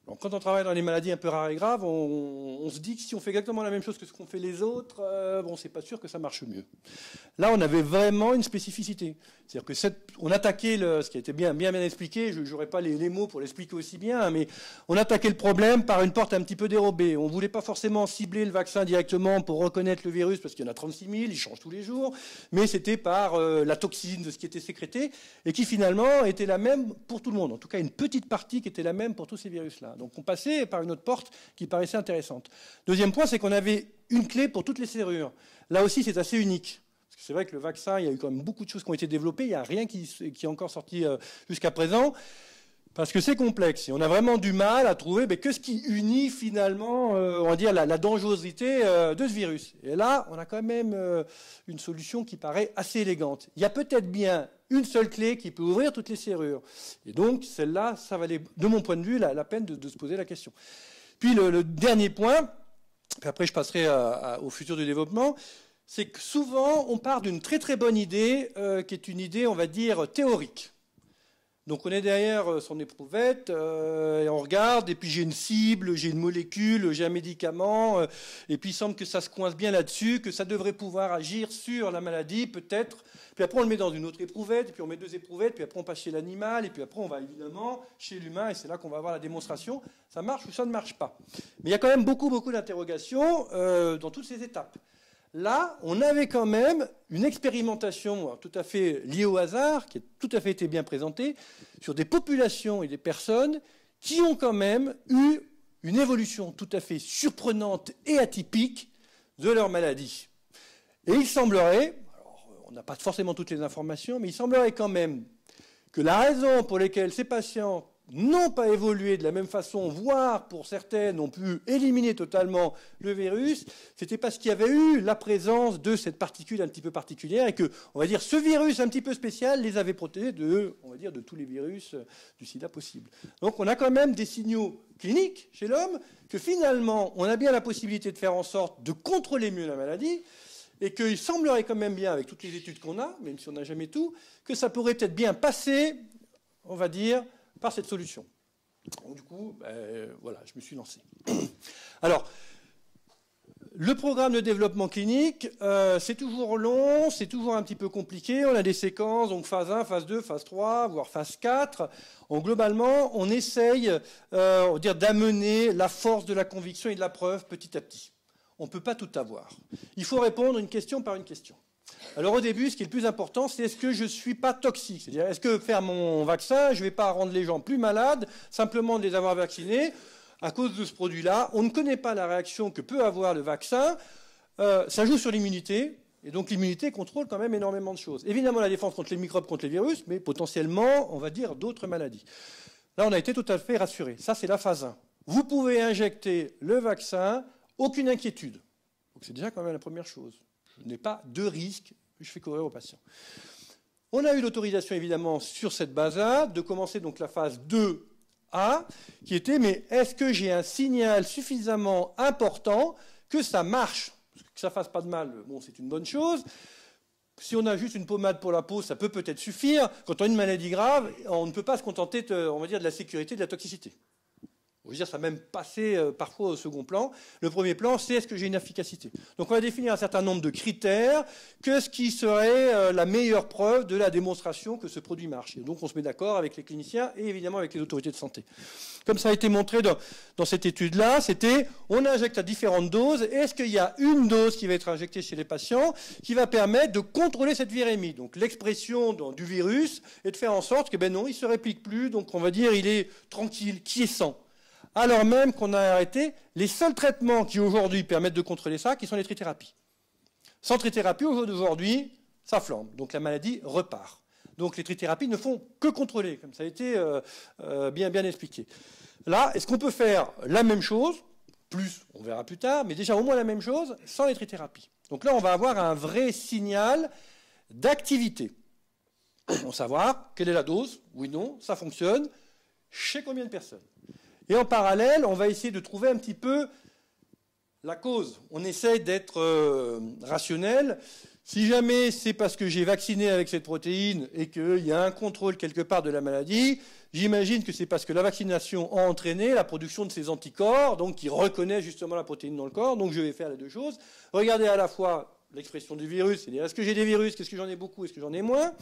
Donc, quand on travaille dans les maladies un peu rares et graves, on se dit que si on fait exactement la même chose que ce qu'ont fait les autres, c'est pas sûr que ça marche mieux. Là, on avait vraiment une spécificité. C'est-à-dire que on attaquait ce qui a été bien expliqué, je n'aurai pas les mots pour l'expliquer aussi bien, mais on attaquait le problème par une porte un petit peu dérobée. On ne voulait pas forcément cibler le vaccin directement pour reconnaître le virus, parce qu'il y en a 36 000, il change tous les jours, mais c'était par la toxine de ce qui était sécrété, et qui finalement était la même pour tout le monde. En tout cas, une petite partie qui était la même pour tous ces virus-là. Donc on passait par une autre porte qui paraissait intéressante. Deuxième point, c'est qu'on avait une clé pour toutes les serrures. Là aussi, c'est assez unique. C'est vrai que le vaccin, il y a eu quand même beaucoup de choses qui ont été développées. Il n'y a rien qui est encore sorti jusqu'à présent, parce que c'est complexe. Et on a vraiment du mal à trouver que ce qui unit finalement, on va dire, la dangerosité de ce virus. Et là, on a quand même une solution qui paraît assez élégante. Il y a peut-être bien une seule clé qui peut ouvrir toutes les serrures. Et donc, celle-là, ça valait, de mon point de vue, la peine de se poser la question. Puis le dernier point, puis après je passerai au futur du développement, c'est que souvent, on part d'une très très bonne idée, qui est une idée, on va dire, théorique. Donc on est derrière son éprouvette, et on regarde, et puis j'ai une cible, j'ai une molécule, j'ai un médicament, et puis il semble que ça se coince bien là-dessus, que ça devrait pouvoir agir sur la maladie, peut-être. Puis après on le met dans une autre éprouvette, et puis on met 2 éprouvettes, puis après on passe chez l'animal, et puis après on va évidemment chez l'humain, et c'est là qu'on va avoir la démonstration. Ça marche ou ça ne marche pas. Mais il y a quand même beaucoup d'interrogations dans toutes ces étapes. Là, on avait quand même une expérimentation tout à fait liée au hasard, qui a tout à fait été bien présentée, sur des populations et des personnes qui ont quand même eu une évolution tout à fait surprenante et atypique de leur maladie. Et il semblerait, alors on n'a pas forcément toutes les informations, mais il semblerait quand même que la raison pour laquelle ces patients n'ont pas évolué de la même façon, voire pour certaines ont pu éliminer totalement le virus, c'était parce qu'il y avait eu la présence de cette particule un petit peu particulière et que, on va dire, ce virus un petit peu spécial les avait protégés de tous les virus du sida possibles. Donc on a quand même des signaux cliniques chez l'homme que finalement on a bien la possibilité de faire en sorte de contrôler mieux la maladie et qu'il semblerait quand même bien, avec toutes les études qu'on a, même si on n'a jamais tout, que ça pourrait peut-être bien passer, on va dire, par cette solution. Donc, du coup, voilà, je me suis lancé. Alors, le programme de développement clinique, c'est toujours long, c'est toujours un petit peu compliqué. On a des séquences, donc phase 1, phase 2, phase 3, voire phase 4. Donc, globalement, on essaye d'amener la force de la conviction et de la preuve petit à petit. On ne peut pas tout avoir. Il faut répondre une question par une question. Alors au début, ce qui est le plus important, c'est est-ce que je ne suis pas toxique? C'est-à-dire, est-ce que faire mon vaccin, je ne vais pas rendre les gens plus malades, simplement de les avoir vaccinés à cause de ce produit-là? On ne connaît pas la réaction que peut avoir le vaccin. Ça joue sur l'immunité, et donc l'immunité contrôle quand même énormément de choses. Évidemment, la défense contre les microbes, contre les virus, mais potentiellement, on va dire, d'autres maladies. Là, on a été tout à fait rassurés. Ça, c'est la phase 1. Vous pouvez injecter le vaccin, aucune inquiétude. Donc c'est déjà quand même la première chose. Je n'ai pas de risque que je fais courir aux patients. On a eu l'autorisation, évidemment, sur cette base-là, de commencer donc la phase 2A, qui était, mais est-ce que j'ai un signal suffisamment important que ça marche? Que ça ne fasse pas de mal, bon, c'est une bonne chose. Si on a juste une pommade pour la peau, ça peut peut-être suffire. Quand on a une maladie grave, on ne peut pas se contenter, on va dire, de la sécurité, de la toxicité. Je veux dire, ça a même passé parfois au second plan. Le premier plan, c'est est-ce que j'ai une efficacité? Donc on va définir un certain nombre de critères, que ce qui serait la meilleure preuve de la démonstration que ce produit marche. Et donc on se met d'accord avec les cliniciens et évidemment avec les autorités de santé. Comme ça a été montré dans cette étude-là, c'était on injecte à différentes doses. Est-ce qu'il y a une dose qui va être injectée chez les patients qui va permettre de contrôler cette virémie? Donc l'expression du virus et de faire en sorte que non, il ne se réplique plus. Donc on va dire il est tranquille, quiescent. Alors même qu'on a arrêté les seuls traitements qui aujourd'hui permettent de contrôler ça, qui sont les trithérapies. Sans trithérapie, au jour d'aujourd'hui, ça flambe. Donc la maladie repart. Donc les trithérapies ne font que contrôler, comme ça a été bien expliqué. Là, est-ce qu'on peut faire la même chose, plus, on verra plus tard, mais déjà au moins la même chose, sans les trithérapies. Donc là, on va avoir un vrai signal d'activité. On va savoir quelle est la dose, oui, non, ça fonctionne, chez combien de personnes. Et en parallèle, on va essayer de trouver un petit peu la cause. On essaie d'être rationnel. Si jamais c'est parce que j'ai vacciné avec cette protéine et qu'il y a un contrôle quelque part de la maladie, j'imagine que c'est parce que la vaccination a entraîné la production de ces anticorps, donc qui reconnaissent justement la protéine dans le corps. Donc je vais faire les deux choses. Regardez à la fois l'expression du virus, c'est-à-dire est-ce que j'ai des virus, est-ce que j'en ai beaucoup, est-ce que j'en ai moins,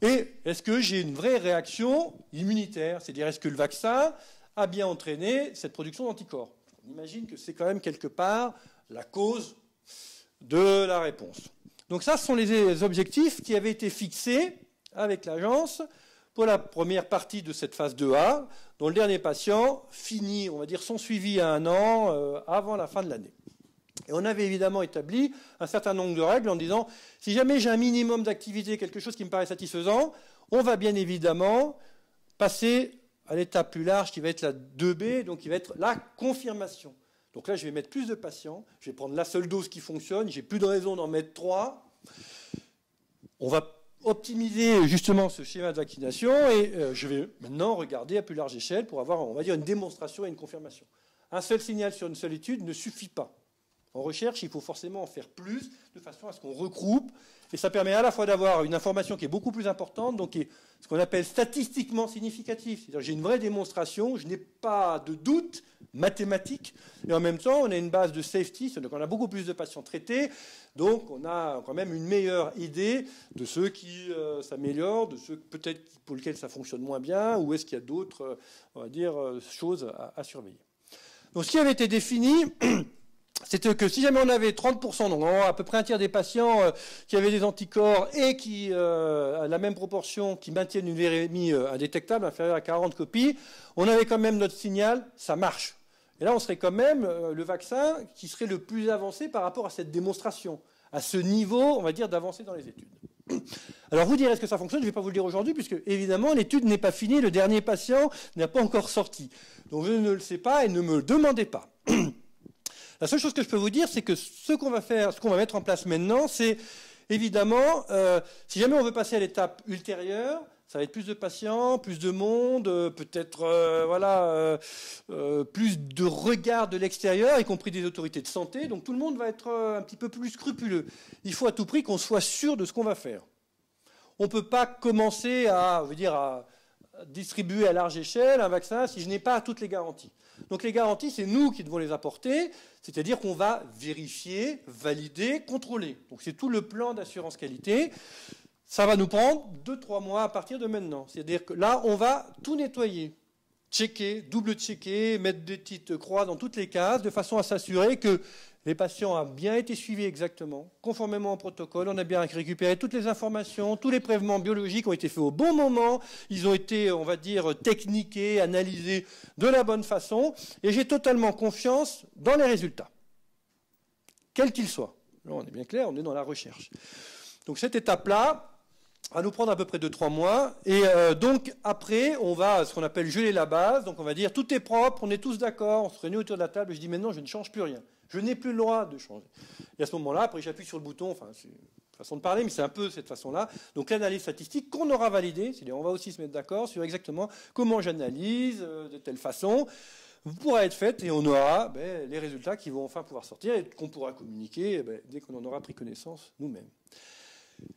et est-ce que j'ai une vraie réaction immunitaire, c'est-à-dire est-ce que le vaccin a bien entraîné cette production d'anticorps. On imagine que c'est quand même quelque part la cause de la réponse. Donc ça, ce sont les objectifs qui avaient été fixés avec l'agence pour la première partie de cette phase 2A, dont le dernier patient finit, on va dire, son suivi à 1 an avant la fin de l'année. Et on avait évidemment établi un certain nombre de règles en disant, si jamais j'ai un minimum d'activité, quelque chose qui me paraît satisfaisant, on va bien évidemment passer à l'étape plus large qui va être la 2B, donc qui va être la confirmation. Donc là, je vais mettre plus de patients, je vais prendre la seule dose qui fonctionne, j'ai plus de raison d'en mettre 3. On va optimiser justement ce schéma de vaccination et je vais maintenant regarder à plus large échelle pour avoir, on va dire, une démonstration et une confirmation. Un seul signal sur une seule étude ne suffit pas. En recherche, il faut forcément en faire plus, de façon à ce qu'on regroupe, et ça permet à la fois d'avoir une information qui est beaucoup plus importante, donc qui est ce qu'on appelle statistiquement significatif. C'est-à-dire j'ai une vraie démonstration, je n'ai pas de doute mathématique, et en même temps, on a une base de safety, donc on a beaucoup plus de patients traités, donc on a quand même une meilleure idée de ceux qui s'améliorent, de ceux peut-être pour lesquels ça fonctionne moins bien, ou est-ce qu'il y a d'autres, on va dire, choses à surveiller. Donc ce qui avait été défini, c'était que si jamais on avait 30%, donc à peu près un tiers des patients qui avaient des anticorps et qui, à la même proportion, qui maintiennent une virémie indétectable, inférieure à 40 copies, on avait quand même notre signal, ça marche. Et là, on serait quand même le vaccin qui serait le plus avancé par rapport à cette démonstration, à ce niveau, on va dire, d'avancée dans les études. Alors vous direz, est-ce que ça fonctionne? Je ne vais pas vous le dire aujourd'hui, puisque évidemment, l'étude n'est pas finie, le dernier patient n'a pas encore sorti. Donc je ne le sais pas et ne me le demandez pas. La seule chose que je peux vous dire, c'est que ce qu'on va faire, ce qu'on va mettre en place maintenant, c'est évidemment, si jamais on veut passer à l'étape ultérieure, ça va être plus de patients, plus de monde, peut-être plus de regard de l'extérieur, y compris des autorités de santé. Donc tout le monde va être un petit peu plus scrupuleux. Il faut à tout prix qu'on soit sûr de ce qu'on va faire. On ne peut pas commencer à distribuer à large échelle un vaccin si je n'ai pas toutes les garanties. Donc les garanties, c'est nous qui devons les apporter, c'est-à-dire qu'on va vérifier, valider, contrôler. Donc c'est tout le plan d'assurance qualité. Ça va nous prendre 2-3 mois à partir de maintenant. C'est-à-dire que là, on va tout nettoyer, checker, double-checker, mettre des petites croix dans toutes les cases, de façon à s'assurer que les patients ont bien été suivis exactement, conformément au protocole. On a bien récupéré toutes les informations, tous les prélèvements biologiques ont été faits au bon moment. Ils ont été, on va dire, techniqués, analysés de la bonne façon. Et j'ai totalement confiance dans les résultats, quels qu'ils soient. Là, on est bien clair, on est dans la recherche. Donc cette étape-là va nous prendre à peu près 2-3 mois. Et donc après, on va ce qu'on appelle geler la base. Donc on va dire tout est propre, on est tous d'accord, on se réunit autour de la table et je dis maintenant je ne change plus rien. Je n'ai plus le droit de changer. Et à ce moment-là, après j'appuie sur le bouton, enfin c'est une façon de parler, mais c'est un peu cette façon-là. Donc l'analyse statistique qu'on aura validée, c'est-à-dire on va aussi se mettre d'accord sur exactement comment j'analyse de telle façon, pourra être faite et on aura les résultats qui vont enfin pouvoir sortir et qu'on pourra communiquer dès qu'on en aura pris connaissance nous-mêmes.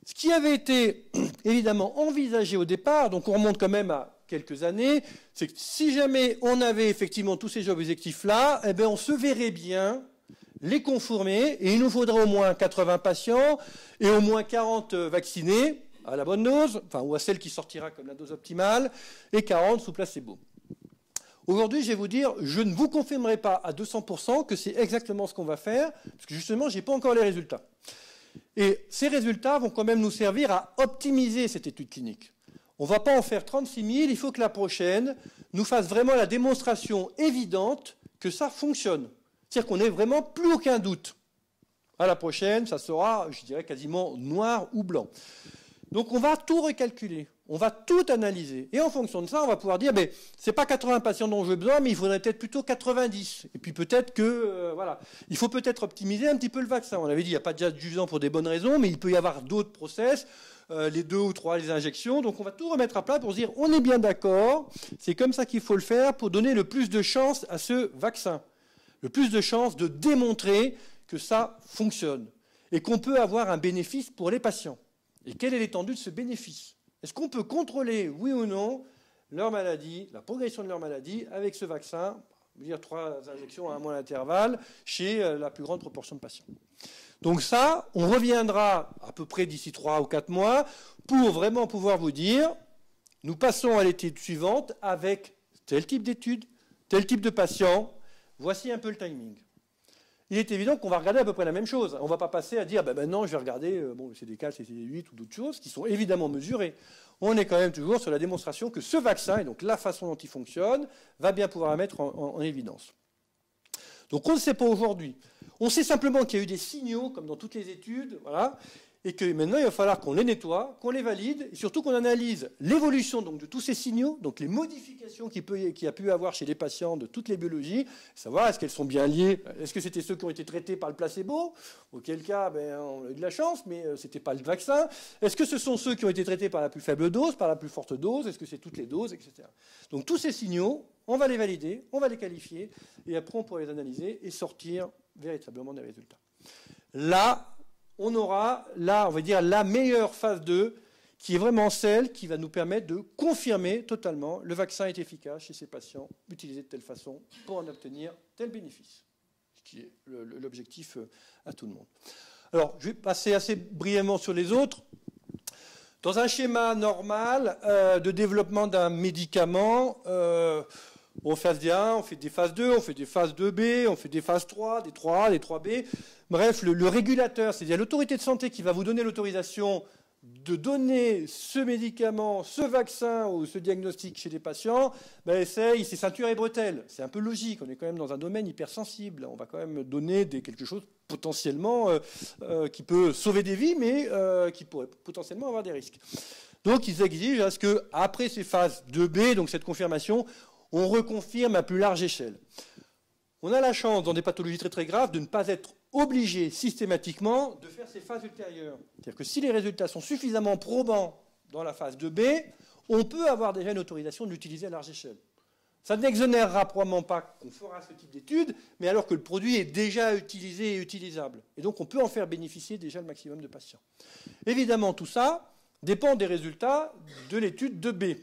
Ce qui avait été évidemment envisagé au départ, donc on remonte quand même à quelques années, c'est que si jamais on avait effectivement tous ces objectifs-là, on se verrait bien les conformer et il nous faudrait au moins 80 patients et au moins 40 vaccinés à la bonne dose, enfin ou à celle qui sortira comme la dose optimale, et 40 sous placebo. Aujourd'hui, je vais vous dire, je ne vous confirmerai pas à 200% que c'est exactement ce qu'on va faire, parce que justement, je n'ai pas encore les résultats. Et ces résultats vont quand même nous servir à optimiser cette étude clinique. On ne va pas en faire 36 000, il faut que la prochaine nous fasse vraiment la démonstration évidente que ça fonctionne. C'est-à-dire qu'on n'ait vraiment plus aucun doute. À la prochaine, ça sera, je dirais, quasiment noir ou blanc. Donc on va tout recalculer, on va tout analyser. Et en fonction de ça, on va pouvoir dire, c'est pas 80 patients dont j'ai besoin, mais il faudrait peut-être plutôt 90. Et puis peut-être que, voilà, il faut peut-être optimiser un petit peu le vaccin. On avait dit, il n'y a pas d'adjuvant pour des bonnes raisons, mais il peut y avoir d'autres process, les 2 ou 3, les injections. Donc on va tout remettre à plat pour se dire, on est bien d'accord, c'est comme ça qu'il faut le faire pour donner le plus de chance à ce vaccin. Le plus de chance de démontrer que ça fonctionne et qu'on peut avoir un bénéfice pour les patients. Et quelle est l'étendue de ce bénéfice? Est-ce qu'on peut contrôler, oui ou non, leur maladie, la progression de leur maladie avec ce vaccin, dire 3 injections à un mois d'intervalle, chez la plus grande proportion de patients? Donc ça, on reviendra à peu près d'ici 3 ou 4 mois pour vraiment pouvoir vous dire, nous passons à l'étude suivante avec tel type d'étude, tel type de patient, voici un peu le timing. Il est évident qu'on va regarder à peu près la même chose. On ne va pas passer à dire, maintenant je vais regarder le CD4, le CD8 ou d'autres choses qui sont évidemment mesurées. On est quand même toujours sur la démonstration que ce vaccin, et donc la façon dont il fonctionne, va bien pouvoir la mettre en évidence. Donc on ne sait pas aujourd'hui. On sait simplement qu'il y a eu des signaux, comme dans toutes les études, voilà, et que maintenant il va falloir qu'on les nettoie, qu'on les valide, et surtout qu'on analyse l'évolution donc de tous ces signaux, donc les modifications qu'il y a pu avoir chez les patients de toutes les biologies, savoir est-ce qu'elles sont bien liées, est-ce que c'était ceux qui ont été traités par le placebo, auquel cas on a eu de la chance, mais ce n'était pas le vaccin, est-ce que ce sont ceux qui ont été traités par la plus faible dose, par la plus forte dose, est-ce que c'est toutes les doses, etc. Donc tous ces signaux, on va les valider, on va les qualifier, et après on pourra les analyser et sortir véritablement des résultats. Là, on aura, on va dire, la meilleure phase 2, qui est vraiment celle qui va nous permettre de confirmer totalement le vaccin est efficace chez ces patients, utilisé de telle façon pour en obtenir tel bénéfice, ce qui est l'objectif à tout le monde. Alors, je vais passer assez brièvement sur les autres. Dans un schéma normal de développement d'un médicament, on fait phase 1, on fait des phases 2, on fait des phases 2B, on fait des phases 3, des 3A, des 3B. Bref, le régulateur, c'est-à-dire l'autorité de santé qui va vous donner l'autorisation de donner ce médicament, ce vaccin ou ce diagnostic chez les patients, c'est ceinture et bretelles. C'est un peu logique, on est quand même dans un domaine hypersensible. On va quand même donner quelque chose potentiellement qui peut sauver des vies, mais qui pourrait potentiellement avoir des risques. Donc ils exigent à ce qu'après ces phases 2B, donc cette confirmation, on reconfirme à plus large échelle. On a la chance, dans des pathologies très très graves, de ne pas être obligé systématiquement de faire ces phases ultérieures. C'est-à-dire que si les résultats sont suffisamment probants dans la phase 2B, on peut avoir déjà une autorisation de l'utiliser à large échelle. Ça n'exonérera probablement pas qu'on fera ce type d'études, mais alors que le produit est déjà utilisé et utilisable. Et donc on peut en faire bénéficier déjà le maximum de patients. Évidemment, tout ça dépend des résultats de l'étude 2B.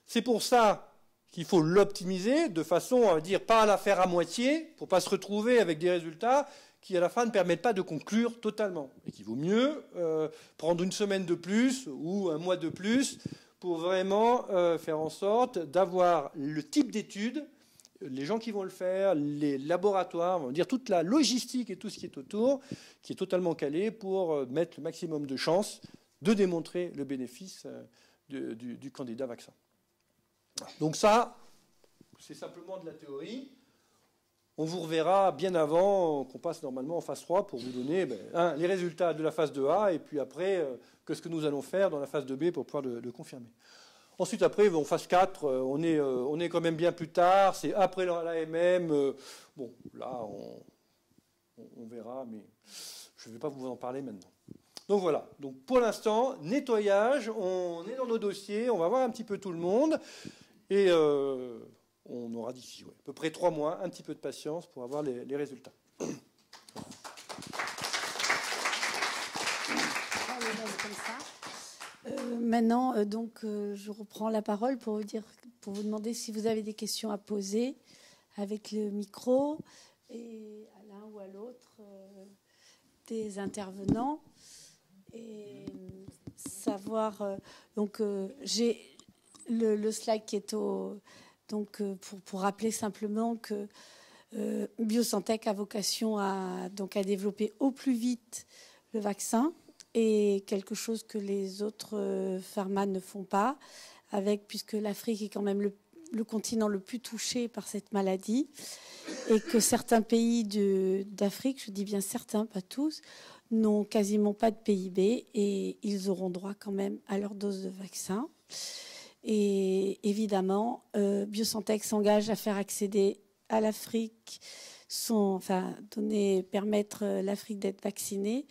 C'est pour ça qu'il faut l'optimiser de façon, on va dire, pas à la faire à moitié, pour pas se retrouver avec des résultats qui, à la fin, ne permettent pas de conclure totalement. Et qu'il vaut mieux prendre une semaine de plus ou un mois de plus pour vraiment faire en sorte d'avoir le type d'études, les gens qui vont le faire, les laboratoires, on va dire toute la logistique et tout ce qui est autour, qui est totalement calé pour mettre le maximum de chances de démontrer le bénéfice du candidat vaccin. Donc ça, c'est simplement de la théorie. On vous reverra bien avant qu'on passe normalement en phase 3 pour vous donner les résultats de la phase 2A et puis après, ce que nous allons faire dans la phase 2B pour pouvoir le confirmer. Ensuite, après, en phase 4, on est quand même bien plus tard, c'est après l'AMM. Bon, là, on verra, mais je ne vais pas vous en parler maintenant. Donc voilà, donc pour l'instant, nettoyage, on est dans nos dossiers, on va voir un petit peu tout le monde. Et on aura d'ici à peu près 3 mois, un petit peu de patience pour avoir les résultats. Maintenant, je reprends la parole pour vous demander si vous avez des questions à poser avec le micro et à l'un ou à l'autre des intervenants. Et savoir, j'ai le slide qui est pour rappeler simplement que Biosantech a vocation à développer au plus vite le vaccin, et quelque chose que les autres pharma ne font pas, puisque l'Afrique est quand même le continent le plus touché par cette maladie et que certains pays d'Afrique, je dis bien certains, pas tous, n'ont quasiment pas de PIB et ils auront droit quand même à leur dose de vaccin. Et évidemment, Biosantech s'engage à faire accéder à l'Afrique, permettre l'Afrique d'être vaccinée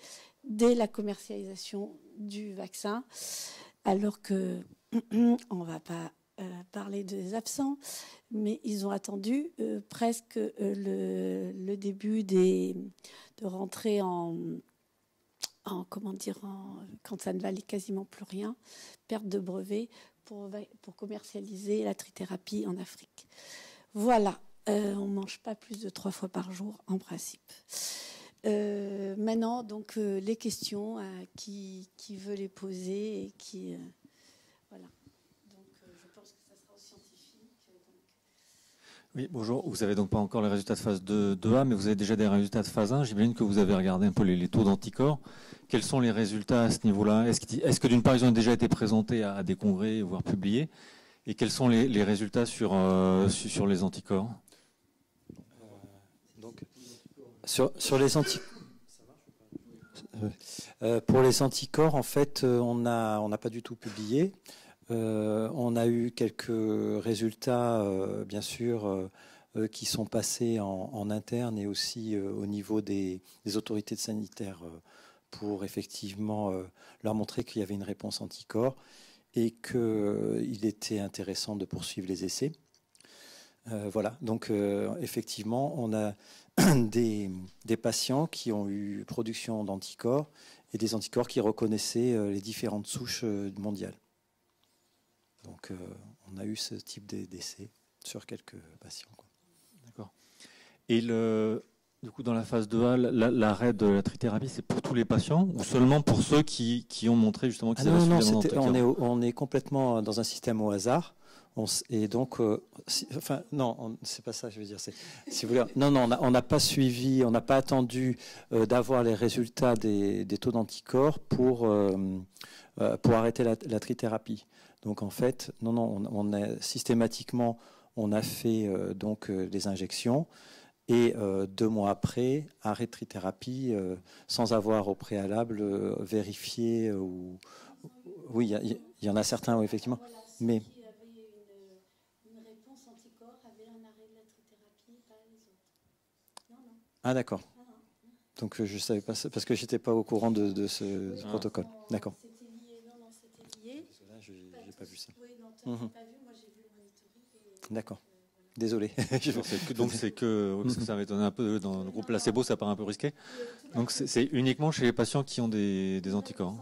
dès la commercialisation du vaccin, alors que on va pas parler des absents, mais ils ont attendu presque le début de rentrer quand ça ne valait quasiment plus rien, perte de brevet pour commercialiser la trithérapie en Afrique. Voilà, on ne mange pas plus de 3 fois par jour en principe. Maintenant, donc, les questions à qui veut les poser et qui... voilà. Donc, je pense que ça sera aux scientifiques. Oui, bonjour. Vous n'avez donc pas encore les résultats de phase 2A, mais vous avez déjà des résultats de phase 1. J'imagine que vous avez regardé un peu les taux d'anticorps. Quels sont les résultats à ce niveau-là? Est-ce que d'une part, ils ont déjà été présentés à des congrès, voire publiés? Et quels sont les résultats sur les anticorps? Sur les anticorps. Pour les anticorps, en fait, on n'a pas du tout publié. On a eu quelques résultats, bien sûr, qui sont passés en interne et aussi au niveau des autorités sanitaires pour effectivement leur montrer qu'il y avait une réponse anticorps et qu'il était intéressant de poursuivre les essais. Voilà, donc effectivement, on a des patients qui ont eu production d'anticorps et des anticorps qui reconnaissaient les différentes souches mondiales. Donc on a eu ce type d'essai sur quelques patients. D'accord. Et du coup, dans la phase 2A, l'arrêt de la trithérapie, c'est pour tous les patients ou seulement pour ceux qui ont montré justement que non, on est complètement dans un système au hasard. Et donc, c'est pas ça, je veux dire. Si vous voulez, on n'a pas suivi, on n'a pas attendu d'avoir les résultats des taux d'anticorps pour arrêter la trithérapie. Donc, en fait, on a systématiquement, on a fait des injections et 2 mois après, arrêt de trithérapie sans avoir au préalable vérifié. Oui, il y en a certains, oui, effectivement, mais. Ah d'accord. Donc je ne savais pas ça, parce que je n'étais pas au courant de ce protocole. D'accord. C'était lié, c'était lié. Là, je n'ai pas vu ça. Oui, non, tu n'as pas vu, moi j'ai vu le monitoring. D'accord. Désolé. Donc c'est que, parce que ça m'étonnait un peu, dans le groupe placebo, ça paraît un peu risqué. Donc c'est uniquement chez les patients qui ont des anticorps.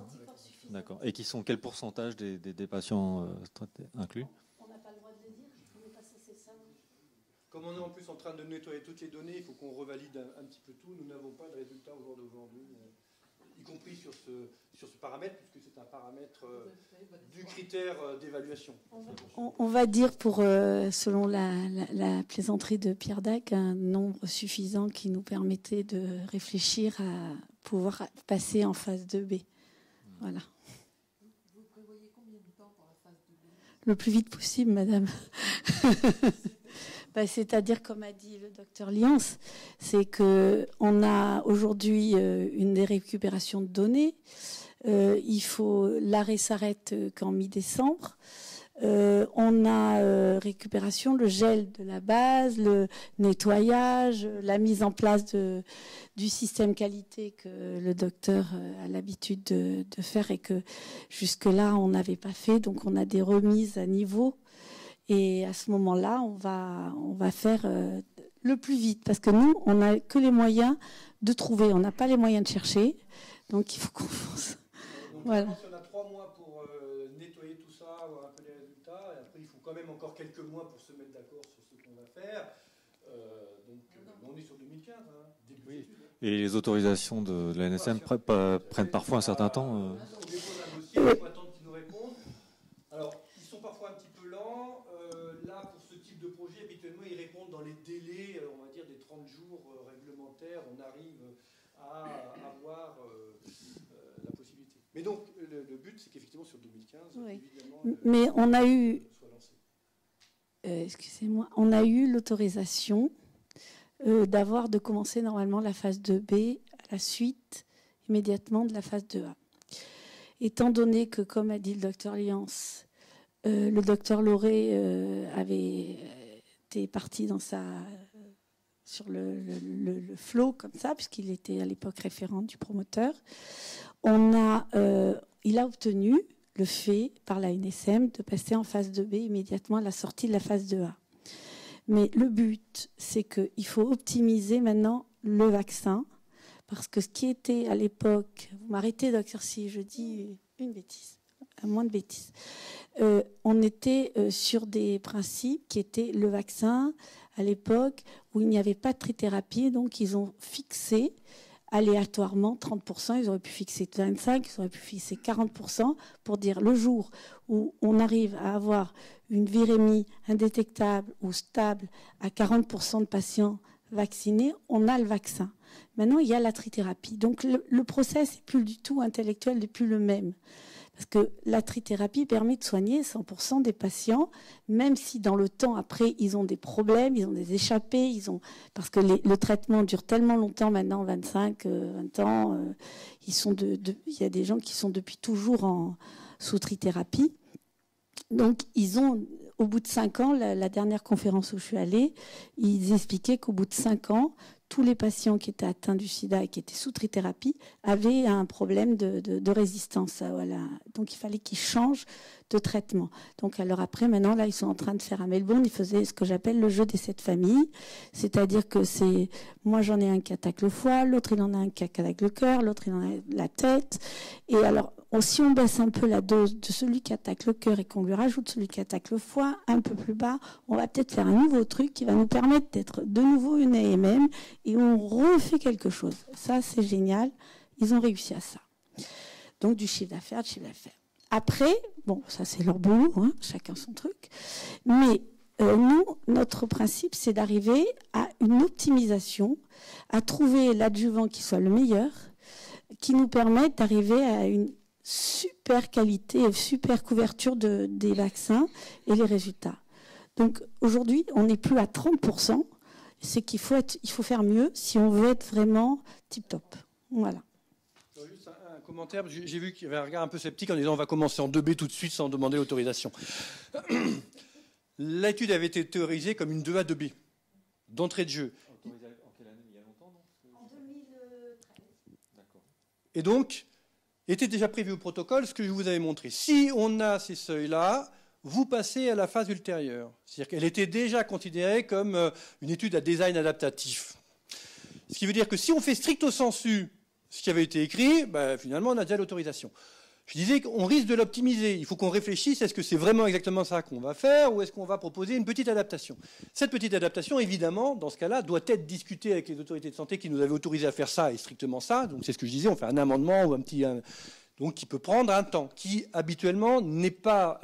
D'accord. Et qui sont quel pourcentage des patients inclus? Comme on est en plus en train de nettoyer toutes les données, il faut qu'on revalide un petit peu tout. Nous n'avons pas de résultats au jour d'aujourd'hui, y compris sur ce paramètre, puisque c'est un paramètre du critère d'évaluation. On va dire, selon la plaisanterie de Pierre Dac, un nombre suffisant qui nous permettait de réfléchir à pouvoir passer en phase 2B. Voilà. Vous prévoyez combien de temps pour la phase 2B? Le plus vite possible, madame. C'est-à-dire, comme a dit le docteur Lians, c'est qu'on a aujourd'hui une des récupérations de données. L'arrêt s'arrête qu'en mi-décembre. On a récupération, le gel de la base, le nettoyage, la mise en place du système qualité que le docteur a l'habitude de faire et que jusque-là on n'avait pas fait. Donc on a des remises à niveau. Et à ce moment-là, on va faire le plus vite, parce que nous, on n'a que les moyens de trouver, on n'a pas les moyens de chercher, donc il faut qu'on fonce. Voilà. On a 3 mois pour nettoyer tout ça, avoir un peu les résultats, et après il faut quand même encore quelques mois pour se mettre d'accord sur ce qu'on va faire. On est sur 2015, début oui. Et les autorisations de la NSM prennent parfois un certain temps. On dépose un dossier, il faut attendre qu'ils nous répondent. Alors, ils sont parfois un petit peu lents. Là, pour ce type de projet, habituellement, ils répondent dans les délais, on va dire, des 30 jours réglementaires. On arrive à avoir la possibilité. Mais donc, le but, c'est qu'effectivement, sur 2015, oui. évidemment, mais on a eu... soit lancé. excusez-moi, on a eu l'autorisation de commencer normalement la phase 2B à la suite immédiatement de la phase 2A. Étant donné que, comme a dit le docteur Lians, le docteur Lauré avait été parti sur le flow comme ça, puisqu'il était à l'époque référent du promoteur, il a obtenu le fait par la NSM de passer en phase 2B immédiatement à la sortie de la phase 2A. Mais le but, c'est qu'il faut optimiser maintenant le vaccin, parce que ce qui était à l'époque, vous m'arrêtez docteur si je dis une bêtise, moins de bêtises, on était sur des principes qui étaient le vaccin à l'époque où il n'y avait pas de trithérapie, donc ils ont fixé aléatoirement 30%, ils auraient pu fixer 25%, ils auraient pu fixer 40% pour dire le jour où on arrive à avoir une virémie indétectable ou stable à 40% de patients vaccinés, on a le vaccin. Maintenant, il y a la trithérapie. Donc le process n'est plus du tout intellectuel, n'est plus le même. Parce que la trithérapie permet de soigner 100% des patients, même si dans le temps après, ils ont des problèmes, ils ont des échappées, parce que le traitement dure tellement longtemps maintenant, 25, 20 ans, il y a des gens qui sont depuis toujours sous trithérapie. Donc, au bout de 5 ans, la dernière conférence où je suis allée, ils expliquaient qu'au bout de 5 ans, tous les patients qui étaient atteints du sida et qui étaient sous trithérapie avaient un problème de résistance. Voilà. Donc, il fallait qu'ils changent de traitement. Donc, alors après, maintenant, là, ils sont en train de faire à Melbourne, ils faisaient ce que j'appelle le jeu des 7 familles. C'est-à-dire que moi, j'en ai un qui attaque le foie, l'autre, il en a un qui attaque le cœur, l'autre, il en a la tête. Et alors, si on baisse un peu la dose de celui qui attaque le cœur et qu'on lui rajoute celui qui attaque le foie un peu plus bas, on va peut-être faire un nouveau truc qui va nous permettre d'être de nouveau une AMM et on refait quelque chose. Ça, c'est génial. Ils ont réussi à ça. Donc, du chiffre d'affaires, Après, bon, ça, c'est leur boulot, hein, chacun son truc. Mais nous, notre principe, c'est d'arriver à une optimisation, à trouver l'adjuvant qui soit le meilleur, qui nous permette d'arriver à une super qualité, super couverture des vaccins et les résultats. Donc aujourd'hui, on n'est plus à 30%, c'est qu'il faut faire mieux si on veut être vraiment tip-top. Voilà. Juste un commentaire, j'ai vu qu'il y avait un regard un peu sceptique en disant on va commencer en 2B tout de suite sans demander l'autorisation. L'étude avait été théorisée comme une 2A 2B, d'entrée de jeu. Autorisée en quelle année? Il y a longtemps, non? En 2013. D'accord. Et donc, était déjà prévu au protocole ce que je vous avais montré. Si on a ces seuils-là, vous passez à la phase ultérieure. C'est-à-dire qu'elle était déjà considérée comme une étude à design adaptatif. Ce qui veut dire que si on fait stricto sensu ce qui avait été écrit, finalement, on a déjà l'autorisation. Je disais qu'on risque de l'optimiser. Il faut qu'on réfléchisse, est-ce que c'est vraiment exactement ça qu'on va faire ou est-ce qu'on va proposer une petite adaptation? Cette petite adaptation, évidemment, dans ce cas-là, doit être discutée avec les autorités de santé qui nous avaient autorisé à faire ça et strictement ça. Donc c'est ce que je disais, on fait un amendement ou donc qui peut prendre un temps, qui habituellement n'est pas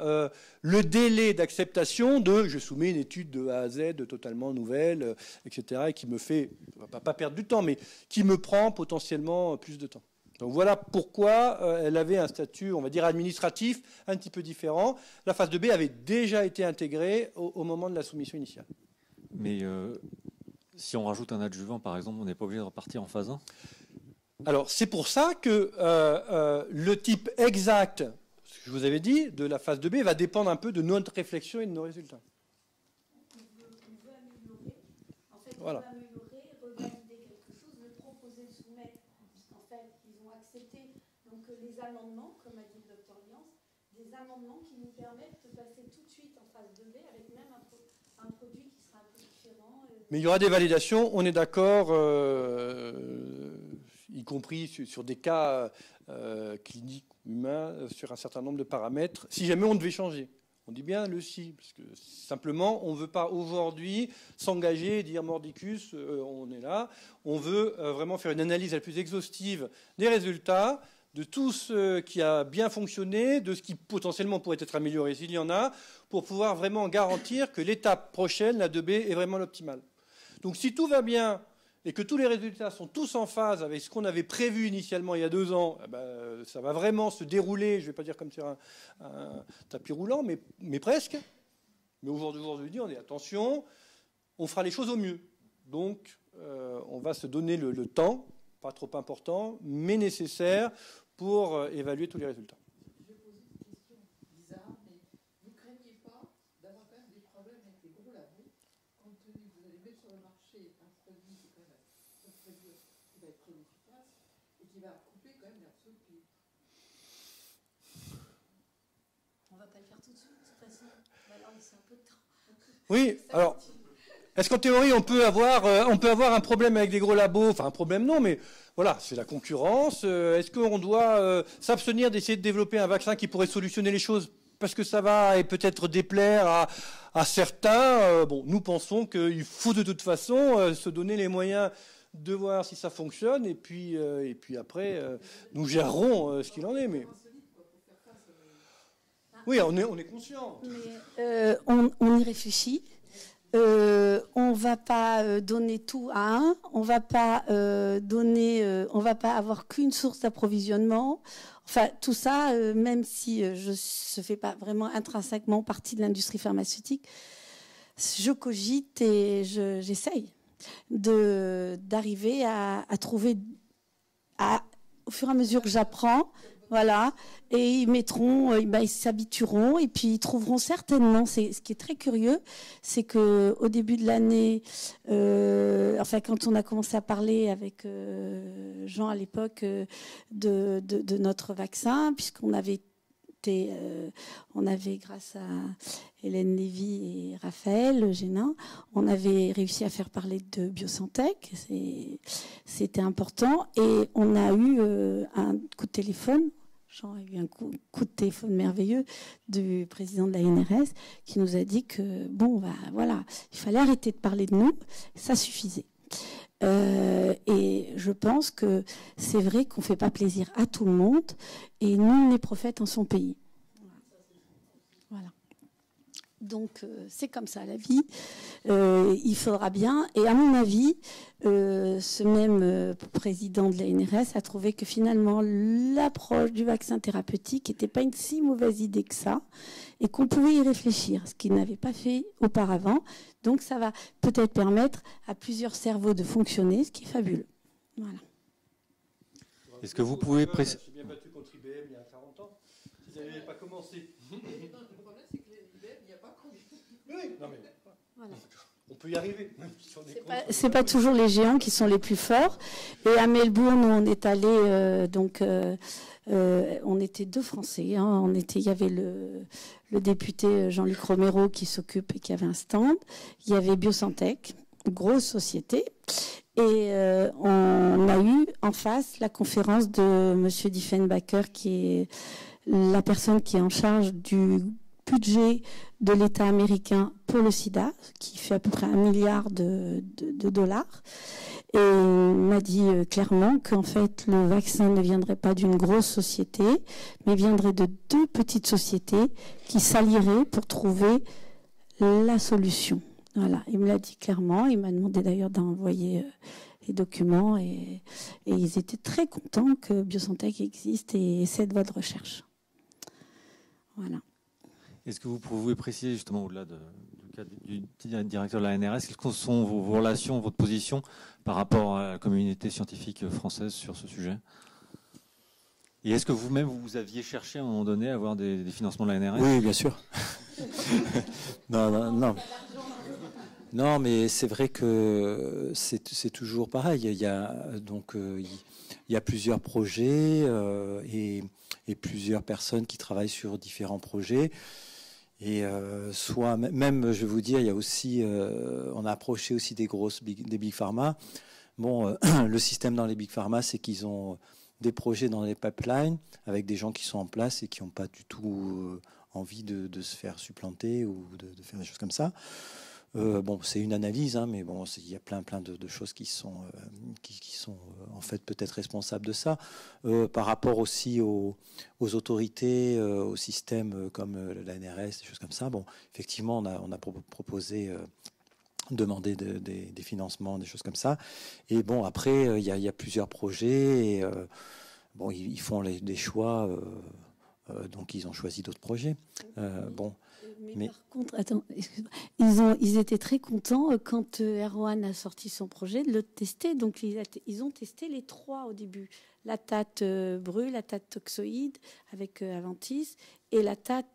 le délai d'acceptation de je soumets une étude de A à Z totalement nouvelle, etc. et qui me fait, pas perdre du temps, mais qui me prend potentiellement plus de temps. Donc voilà pourquoi elle avait un statut, on va dire, administratif un petit peu différent. La phase 2B avait déjà été intégrée au moment de la soumission initiale. Mais si on rajoute un adjuvant, par exemple, on n'est pas obligé de repartir en phase 1? Alors c'est pour ça que le type exact, ce que je vous avais dit, de la phase 2B va dépendre un peu de notre réflexion et de nos résultats. On veut améliorer. En fait, voilà. On veut améliorer, revalider quelque chose, le proposer, le soumettre. Puisqu'en fait, ils ont accepté donc, les amendements, comme a dit le docteur Lians, des amendements qui nous permettent de passer tout de suite en phase 2B avec même un produit qui sera un peu différent. Mais il y aura des validations, on est d'accord, y compris sur des cas cliniques humains, sur un certain nombre de paramètres, si jamais on devait changer. On dit bien le si, parce que simplement, on ne veut pas aujourd'hui s'engager et dire mordicus, on est là. On veut vraiment faire une analyse la plus exhaustive des résultats, de tout ce qui a bien fonctionné, de ce qui potentiellement pourrait être amélioré s'il y en a, pour pouvoir vraiment garantir que l'étape prochaine, la 2B, est vraiment l'optimale. Donc si tout va bien et que tous les résultats sont tous en phase avec ce qu'on avait prévu initialement il y a 2 ans, ça va vraiment se dérouler, je ne vais pas dire comme sur un tapis roulant, mais presque. Mais aujourd'hui, on dit attention, on fera les choses au mieux. Donc, on va se donner le temps, pas trop important, mais nécessaire pour évaluer tous les résultats. Je vais poser une question bizarre, mais vous ne craignez pas d'avoir quand même des problèmes avec les gros labos, compte tenu que vous allez mettre sur le marché un produit qui est quand même un produit qui va être très efficace et qui va couper quand même l'herbe sous le pied. On ne va pas le faire tout de suite, de toute façon. On va leur laisser un peu de temps. Oui, alors, est-ce qu'en théorie, on peut avoir un problème avec des gros labos? Enfin, un problème non, mais voilà, c'est la concurrence. Est-ce qu'on doit s'abstenir d'essayer de développer un vaccin qui pourrait solutionner les choses parce que ça va et peut-être déplaire à certains? Bon, nous pensons qu'il faut de toute façon se donner les moyens de voir si ça fonctionne et puis après, nous gérerons ce qu'il en est. Mais oui, on est conscient. On y réfléchit. On va pas donner tout à un. On va pas on va pas avoir qu'une source d'approvisionnement. Enfin, tout ça, même si je ne fais pas vraiment intrinsèquement partie de l'industrie pharmaceutique, je cogite et j'essaye d'arriver à trouver, au fur et à mesure que j'apprends. Voilà, et ils mettront, ils s'habitueront et puis ils trouveront certainement. Ce qui est très curieux, c'est que au début de l'année, enfin quand on a commencé à parler avec Jean à l'époque de notre vaccin, puisqu'on avait grâce à Hélène Lévy et Raphaël Génin, on avait réussi à faire parler de Biosantech. C'était important et on a eu un coup de téléphone. Jean a eu un coup de téléphone merveilleux du président de la NRS qui nous a dit que voilà, il fallait arrêter de parler de nous, ça suffisait. Et je pense que c'est vrai qu'on ne fait pas plaisir à tout le monde et nul n'est prophète en son pays. Voilà. Donc c'est comme ça la vie. Il faudra bien. Et à mon avis, ce même président de la NRS a trouvé que finalement l'approche du vaccin thérapeutique n'était pas une si mauvaise idée que ça et qu'on pouvait y réfléchir, ce qu'il n'avait pas fait auparavant. Donc ça va peut-être permettre à plusieurs cerveaux de fonctionner, ce qui est fabuleux. Voilà. Est-ce que vous pouvez préciser... Je suis bien battu contre IBM il y a 40 ans. Si ça n'avait pas commencé. Non, le problème, c'est que l'IBM, il n'y a pas combien. Oui, non mais... Voilà. On peut y arriver. C'est pas toujours les géants qui sont les plus forts. Et à Melbourne, où on est allé, on était 2 Français. Hein, il y avait le député Jean-Luc Romero qui s'occupe et qui avait un stand. Il y avait Biosantech, grosse société. Et on a eu en face la conférence de Monsieur Diefenbacher, qui est la personne qui est en charge du budget de l'État américain pour le sida, qui fait à peu près $1 milliard. Et il m'a dit clairement qu'en fait, le vaccin ne viendrait pas d'une grosse société, mais viendrait de 2 petites sociétés qui s'allieraient pour trouver la solution. Voilà, il me l'a dit clairement. Il m'a demandé d'ailleurs d'envoyer les documents et ils étaient très contents que Biosantech existe et essaie de voie de recherche. Voilà. Est-ce que vous pouvez préciser justement au-delà du cas du directeur de la NRS, quelles sont vos relations, votre position par rapport à la communauté scientifique française sur ce sujet? Et est-ce que vous-même vous aviez cherché à un moment donné à avoir des financements de la NRS? Oui, bien sûr. Non. Non, mais c'est vrai que c'est toujours pareil. Il y a plusieurs projets et plusieurs personnes qui travaillent sur différents projets. Et soit même, je vais vous dire, il y a aussi, on a approché aussi des big pharma. Bon, le système dans les big pharma, c'est qu'ils ont des projets dans les pipelines avec des gens qui sont en place et qui n'ont pas du tout envie de se faire supplanter ou de faire des choses comme ça. Bon, c'est une analyse, hein, mais bon, il y a plein de choses qui sont en fait peut-être responsables de ça. Par rapport aussi aux autorités, aux systèmes comme la NRS, des choses comme ça. Bon, effectivement, on a proposé demander des financements, des choses comme ça. Et bon, après, il y a plusieurs projets. Et, bon, ils font des choix. Donc, ils ont choisi d'autres projets. Bon. Mais par contre, attends, ils étaient très contents quand Erwan a sorti son projet de le tester. Donc ils ont testé les 3 au début. La TAT Bru, la TAT Toxoïde avec Aventis et la TAT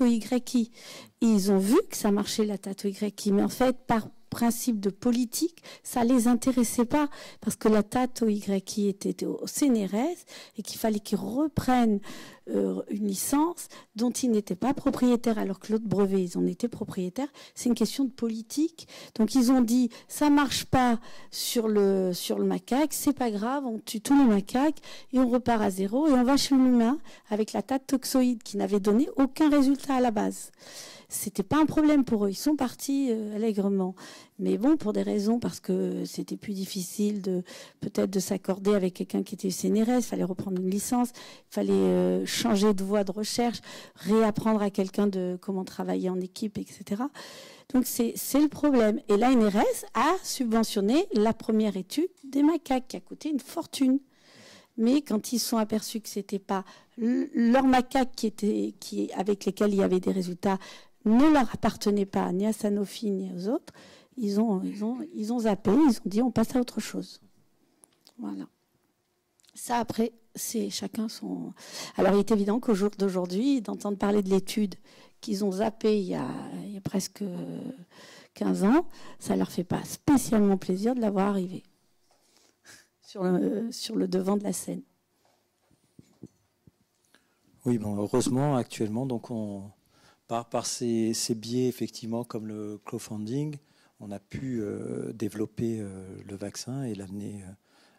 OYI. Ils ont vu que ça marchait la TAT OYI, mais en fait par principe de politique, ça les intéressait pas parce que la TAT OYI était au CNRS et qu'il fallait qu'ils reprennent une licence dont ils n'étaient pas propriétaires alors que l'autre brevet ils en étaient propriétaires. C'est une question de politique. Donc ils ont dit ça marche pas sur le macaque, c'est pas grave, on tue tous les macaques et on repart à zéro et on va chez l'humain avec la TAT Toxoïde qui n'avait donné aucun résultat à la base. C'était pas un problème pour eux, ils sont partis allègrement. Mais bon, pour des raisons, parce que c'était plus difficile peut-être de s'accorder avec quelqu'un qui était CNRS, il fallait reprendre une licence, il fallait changer de voie de recherche, réapprendre à quelqu'un de comment travailler en équipe, etc. Donc c'est le problème. Et l'ANRS a subventionné la première étude des macaques qui a coûté une fortune. Mais quand ils sont aperçus que c'était pas leurs macaques avec lesquels il y avait des résultats ne leur appartenaient pas ni à Sanofi ni aux autres, ils ont zappé, ils ont dit on passe à autre chose. Voilà. Ça après, c'est chacun son. Alors il est évident qu'au jour d'aujourd'hui, d'entendre parler de l'étude qu'ils ont zappée il y a presque 15 ans, ça leur fait pas spécialement plaisir de l'avoir arrivé sur le devant de la scène. Oui, bon, heureusement actuellement, donc par ces biais effectivement comme le crowdfunding, on a pu développer le vaccin et l'amener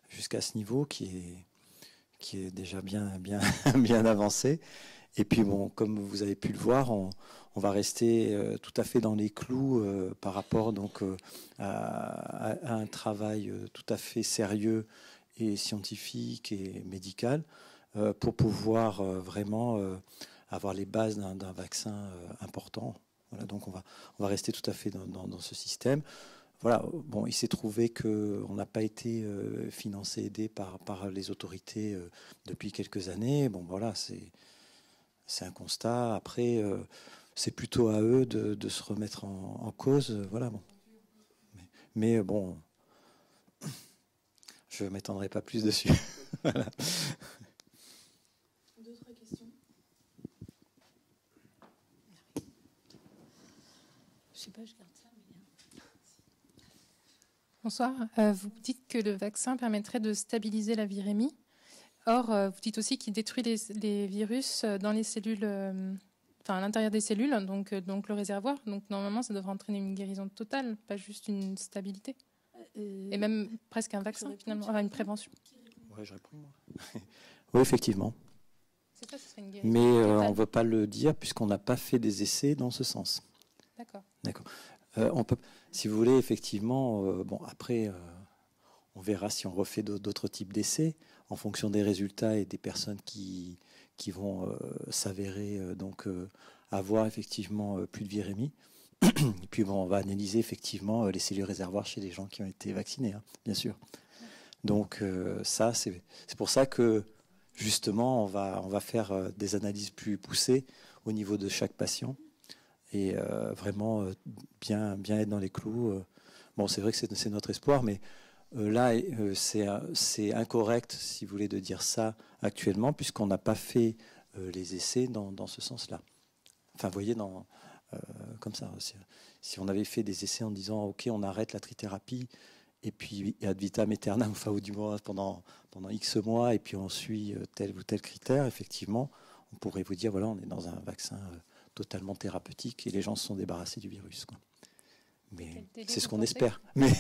jusqu'à ce niveau qui est déjà bien avancé. Et puis bon, comme vous avez pu le voir, on va rester tout à fait dans les clous par rapport donc à un travail tout à fait sérieux et scientifique et médical pour pouvoir vraiment avoir les bases d'un vaccin important. Voilà, donc on va rester tout à fait dans ce système. Voilà, bon, il s'est trouvé qu'on n'a pas été financé, aidé par les autorités depuis quelques années. Bon, voilà, c'est un constat. Après, c'est plutôt à eux de se remettre en cause. Voilà, bon. Mais bon, je ne m'étendrai pas plus dessus. Voilà. D'autres questions ? Je sais pas, je garde ça. Bonsoir. Vous dites que le vaccin permettrait de stabiliser la virémie. Or, vous dites aussi qu'il détruit les virus dans les cellules, à l'intérieur des cellules, donc le réservoir. Donc normalement, ça devrait entraîner une guérison totale, pas juste une stabilité. Et même presque un vaccin, finalement, une prévention. Oui, je réponds, moi. Oui, effectivement. C'est ça, ce serait une guérison Mais totale. on ne veut pas le dire puisqu'on n'a pas fait des essais dans ce sens. D'accord. D'accord. On peut, si vous voulez, effectivement, bon, après, on verra si on refait d'autres types d'essais en fonction des résultats et des personnes qui vont s'avérer avoir effectivement plus de virémie. Et puis bon, on va analyser effectivement les cellules réservoirs chez les gens qui ont été vaccinés, hein, bien sûr. Donc ça, c'est pour ça que justement, on va faire des analyses plus poussées au niveau de chaque patient. Et vraiment bien être dans les clous. Bon, c'est vrai que c'est notre espoir, mais là, c'est incorrect, si vous voulez, de dire ça actuellement, puisqu'on n'a pas fait les essais dans ce sens-là. Enfin, vous voyez, comme ça. Si on avait fait des essais en disant, OK, on arrête la trithérapie, et puis ad vitam aeternam, enfin, ou du moins pendant X mois, et puis on suit tel ou tel critère, effectivement, on pourrait vous dire, voilà, on est dans un vaccin totalement thérapeutique et les gens se sont débarrassés du virus, quoi. Mais c'est ce qu'on espère. Mais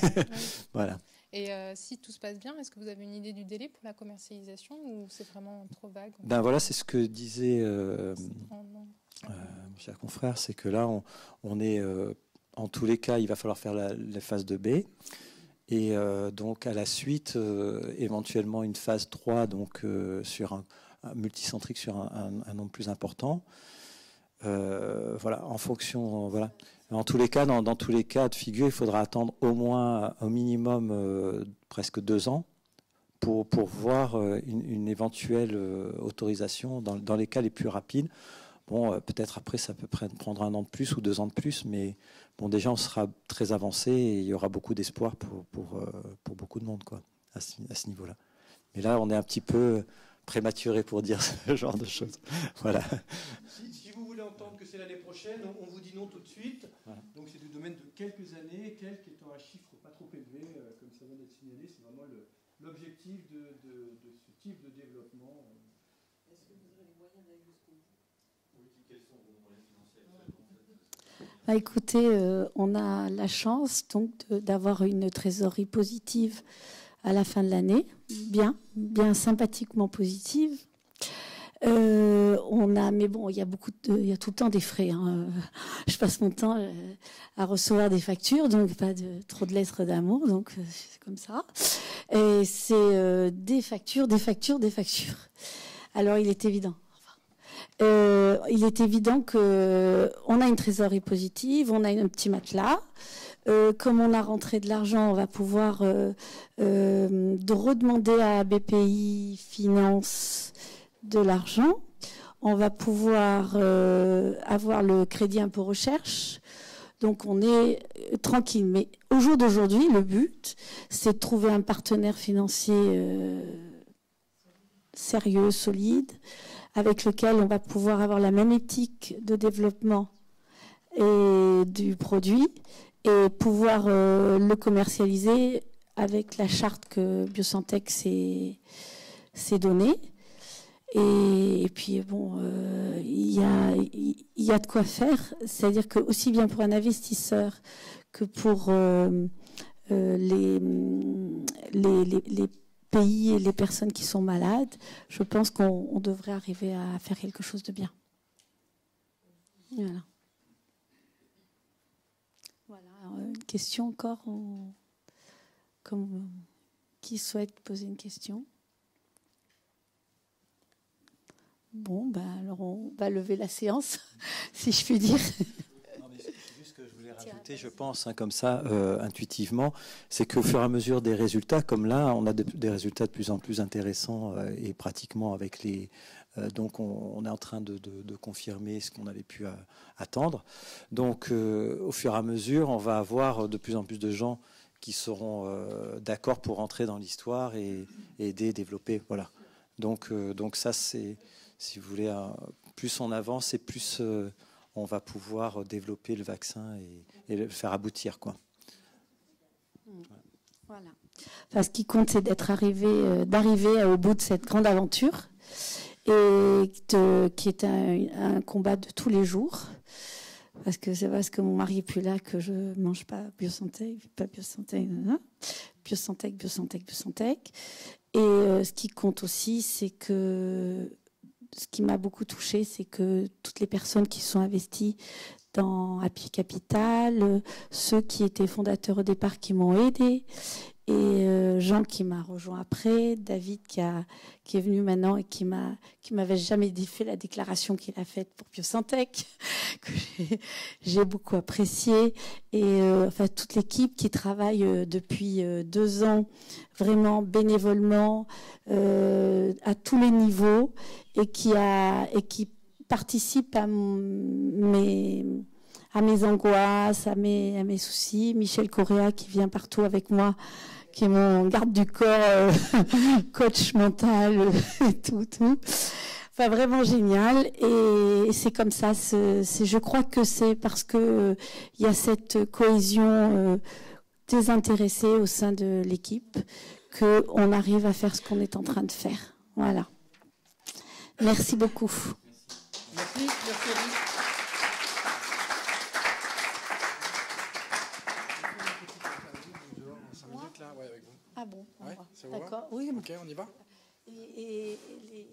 voilà. Et si tout se passe bien, est-ce que vous avez une idée du délai pour la commercialisation ou c'est vraiment trop vague? Ben voilà, c'est ce que disait mon cher confrère, c'est que là, on est en tous les cas, il va falloir faire la phase 2B et donc à la suite, éventuellement une phase 3, donc sur un multicentrique sur un nombre plus important. Voilà, en fonction, voilà. En tous les cas, dans tous les cas de figure, il faudra attendre au minimum presque 2 ans pour voir une éventuelle autorisation dans les cas les plus rapides. Bon, peut-être après, ça peut prendre 1 an de plus ou 2 ans de plus, mais bon, déjà, on sera très avancé et il y aura beaucoup d'espoir pour beaucoup de monde, quoi, à ce niveau-là. Mais là, on est un petit peu prématuré pour dire ce genre de choses. Voilà. Si vous voulez entendre que c'est l'année prochaine, on vous dit non tout de suite. Voilà. Donc c'est du domaine de quelques années, quelques étant un chiffre pas trop élevé, comme ça vient d'être signalé. C'est vraiment l'objectif de ce type de développement. Est-ce que vous aurez les moyens d'aller jusqu'au bout? Oui, quels sont vos moyens financiers? Écoutez, on a la chance donc d'avoir une trésorerie positive à la fin de l'année, bien sympathiquement positive. Mais bon, il y a tout le temps des frais. Hein. Je passe mon temps à recevoir des factures, donc pas trop de lettres d'amour, donc c'est comme ça. Et c'est des factures. Alors il est évident que on a une trésorerie positive, on a un petit matelas. Comme on a rentré de l'argent, on va pouvoir redemander à BPI Finance de l'argent. On va pouvoir avoir le crédit impôt recherche. Donc on est tranquille. Mais au jour d'aujourd'hui, le but, c'est de trouver un partenaire financier sérieux, solide, avec lequel on va pouvoir avoir la même éthique de développement et du produit, et pouvoir le commercialiser avec la charte que Biosantec s'est donnée. Et puis, bon, il y a de quoi faire. C'est-à-dire que aussi bien pour un investisseur que pour les pays et les personnes qui sont malades, je pense qu'on devrait arriver à faire quelque chose de bien. Voilà. Une question encore qui souhaite poser une question? Bon, alors on va lever la séance, si je puis dire. Non, mais c'est juste que je voulais rajouter, je pense, comme ça, intuitivement, c'est qu'au fur et à mesure des résultats, comme là, on a des résultats de plus en plus intéressants et pratiquement avec les... donc on est en train de confirmer ce qu'on avait pu attendre. Donc au fur et à mesure, on va avoir de plus en plus de gens qui seront d'accord pour entrer dans l'histoire et aider, développer. Voilà. Donc ça, c'est, si vous voulez, plus on avance et plus on va pouvoir développer le vaccin et le faire aboutir, quoi. Voilà. Enfin, ce qui compte, c'est d'arriver au bout de cette grande aventure. Qui est un combat de tous les jours, parce que c'est parce que mon mari est plus là que je mange pas Biosantec. Et ce qui compte aussi, c'est que ce qui m'a beaucoup touchée, c'est que toutes les personnes qui sont investies dans Happy Capital, ceux qui étaient fondateurs au départ qui m'ont aidé, et Jean qui m'a rejoint après, David qui est venu maintenant et qui m'avait jamais fait la déclaration qu'il a faite pour Biosantec, que j'ai beaucoup apprécié, et enfin toute l'équipe qui travaille depuis 2 ans vraiment bénévolement à tous les niveaux et qui participe à mes angoisses, à mes soucis. Michel Correa qui vient partout avec moi, qui est mon garde du corps, coach mental, et tout. Enfin, vraiment génial. Et c'est comme ça. Je crois que c'est parce que il y a cette cohésion désintéressée au sein de l'équipe qu'on arrive à faire ce qu'on est en train de faire. Voilà. Merci beaucoup. Merci. Ah bon, ouais, d'accord. Oui, ok, on y va. Et les...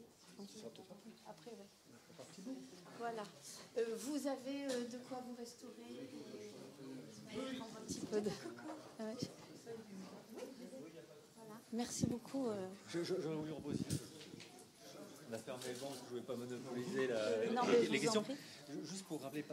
Après, oui. Voilà. Vous avez de quoi vous restaurer et prendre un petit peu de... Voilà. Merci beaucoup. Je voulais reposer. On a fermé le banc, je ne pouvais pas monopoliser les questions. Juste pour rappeler.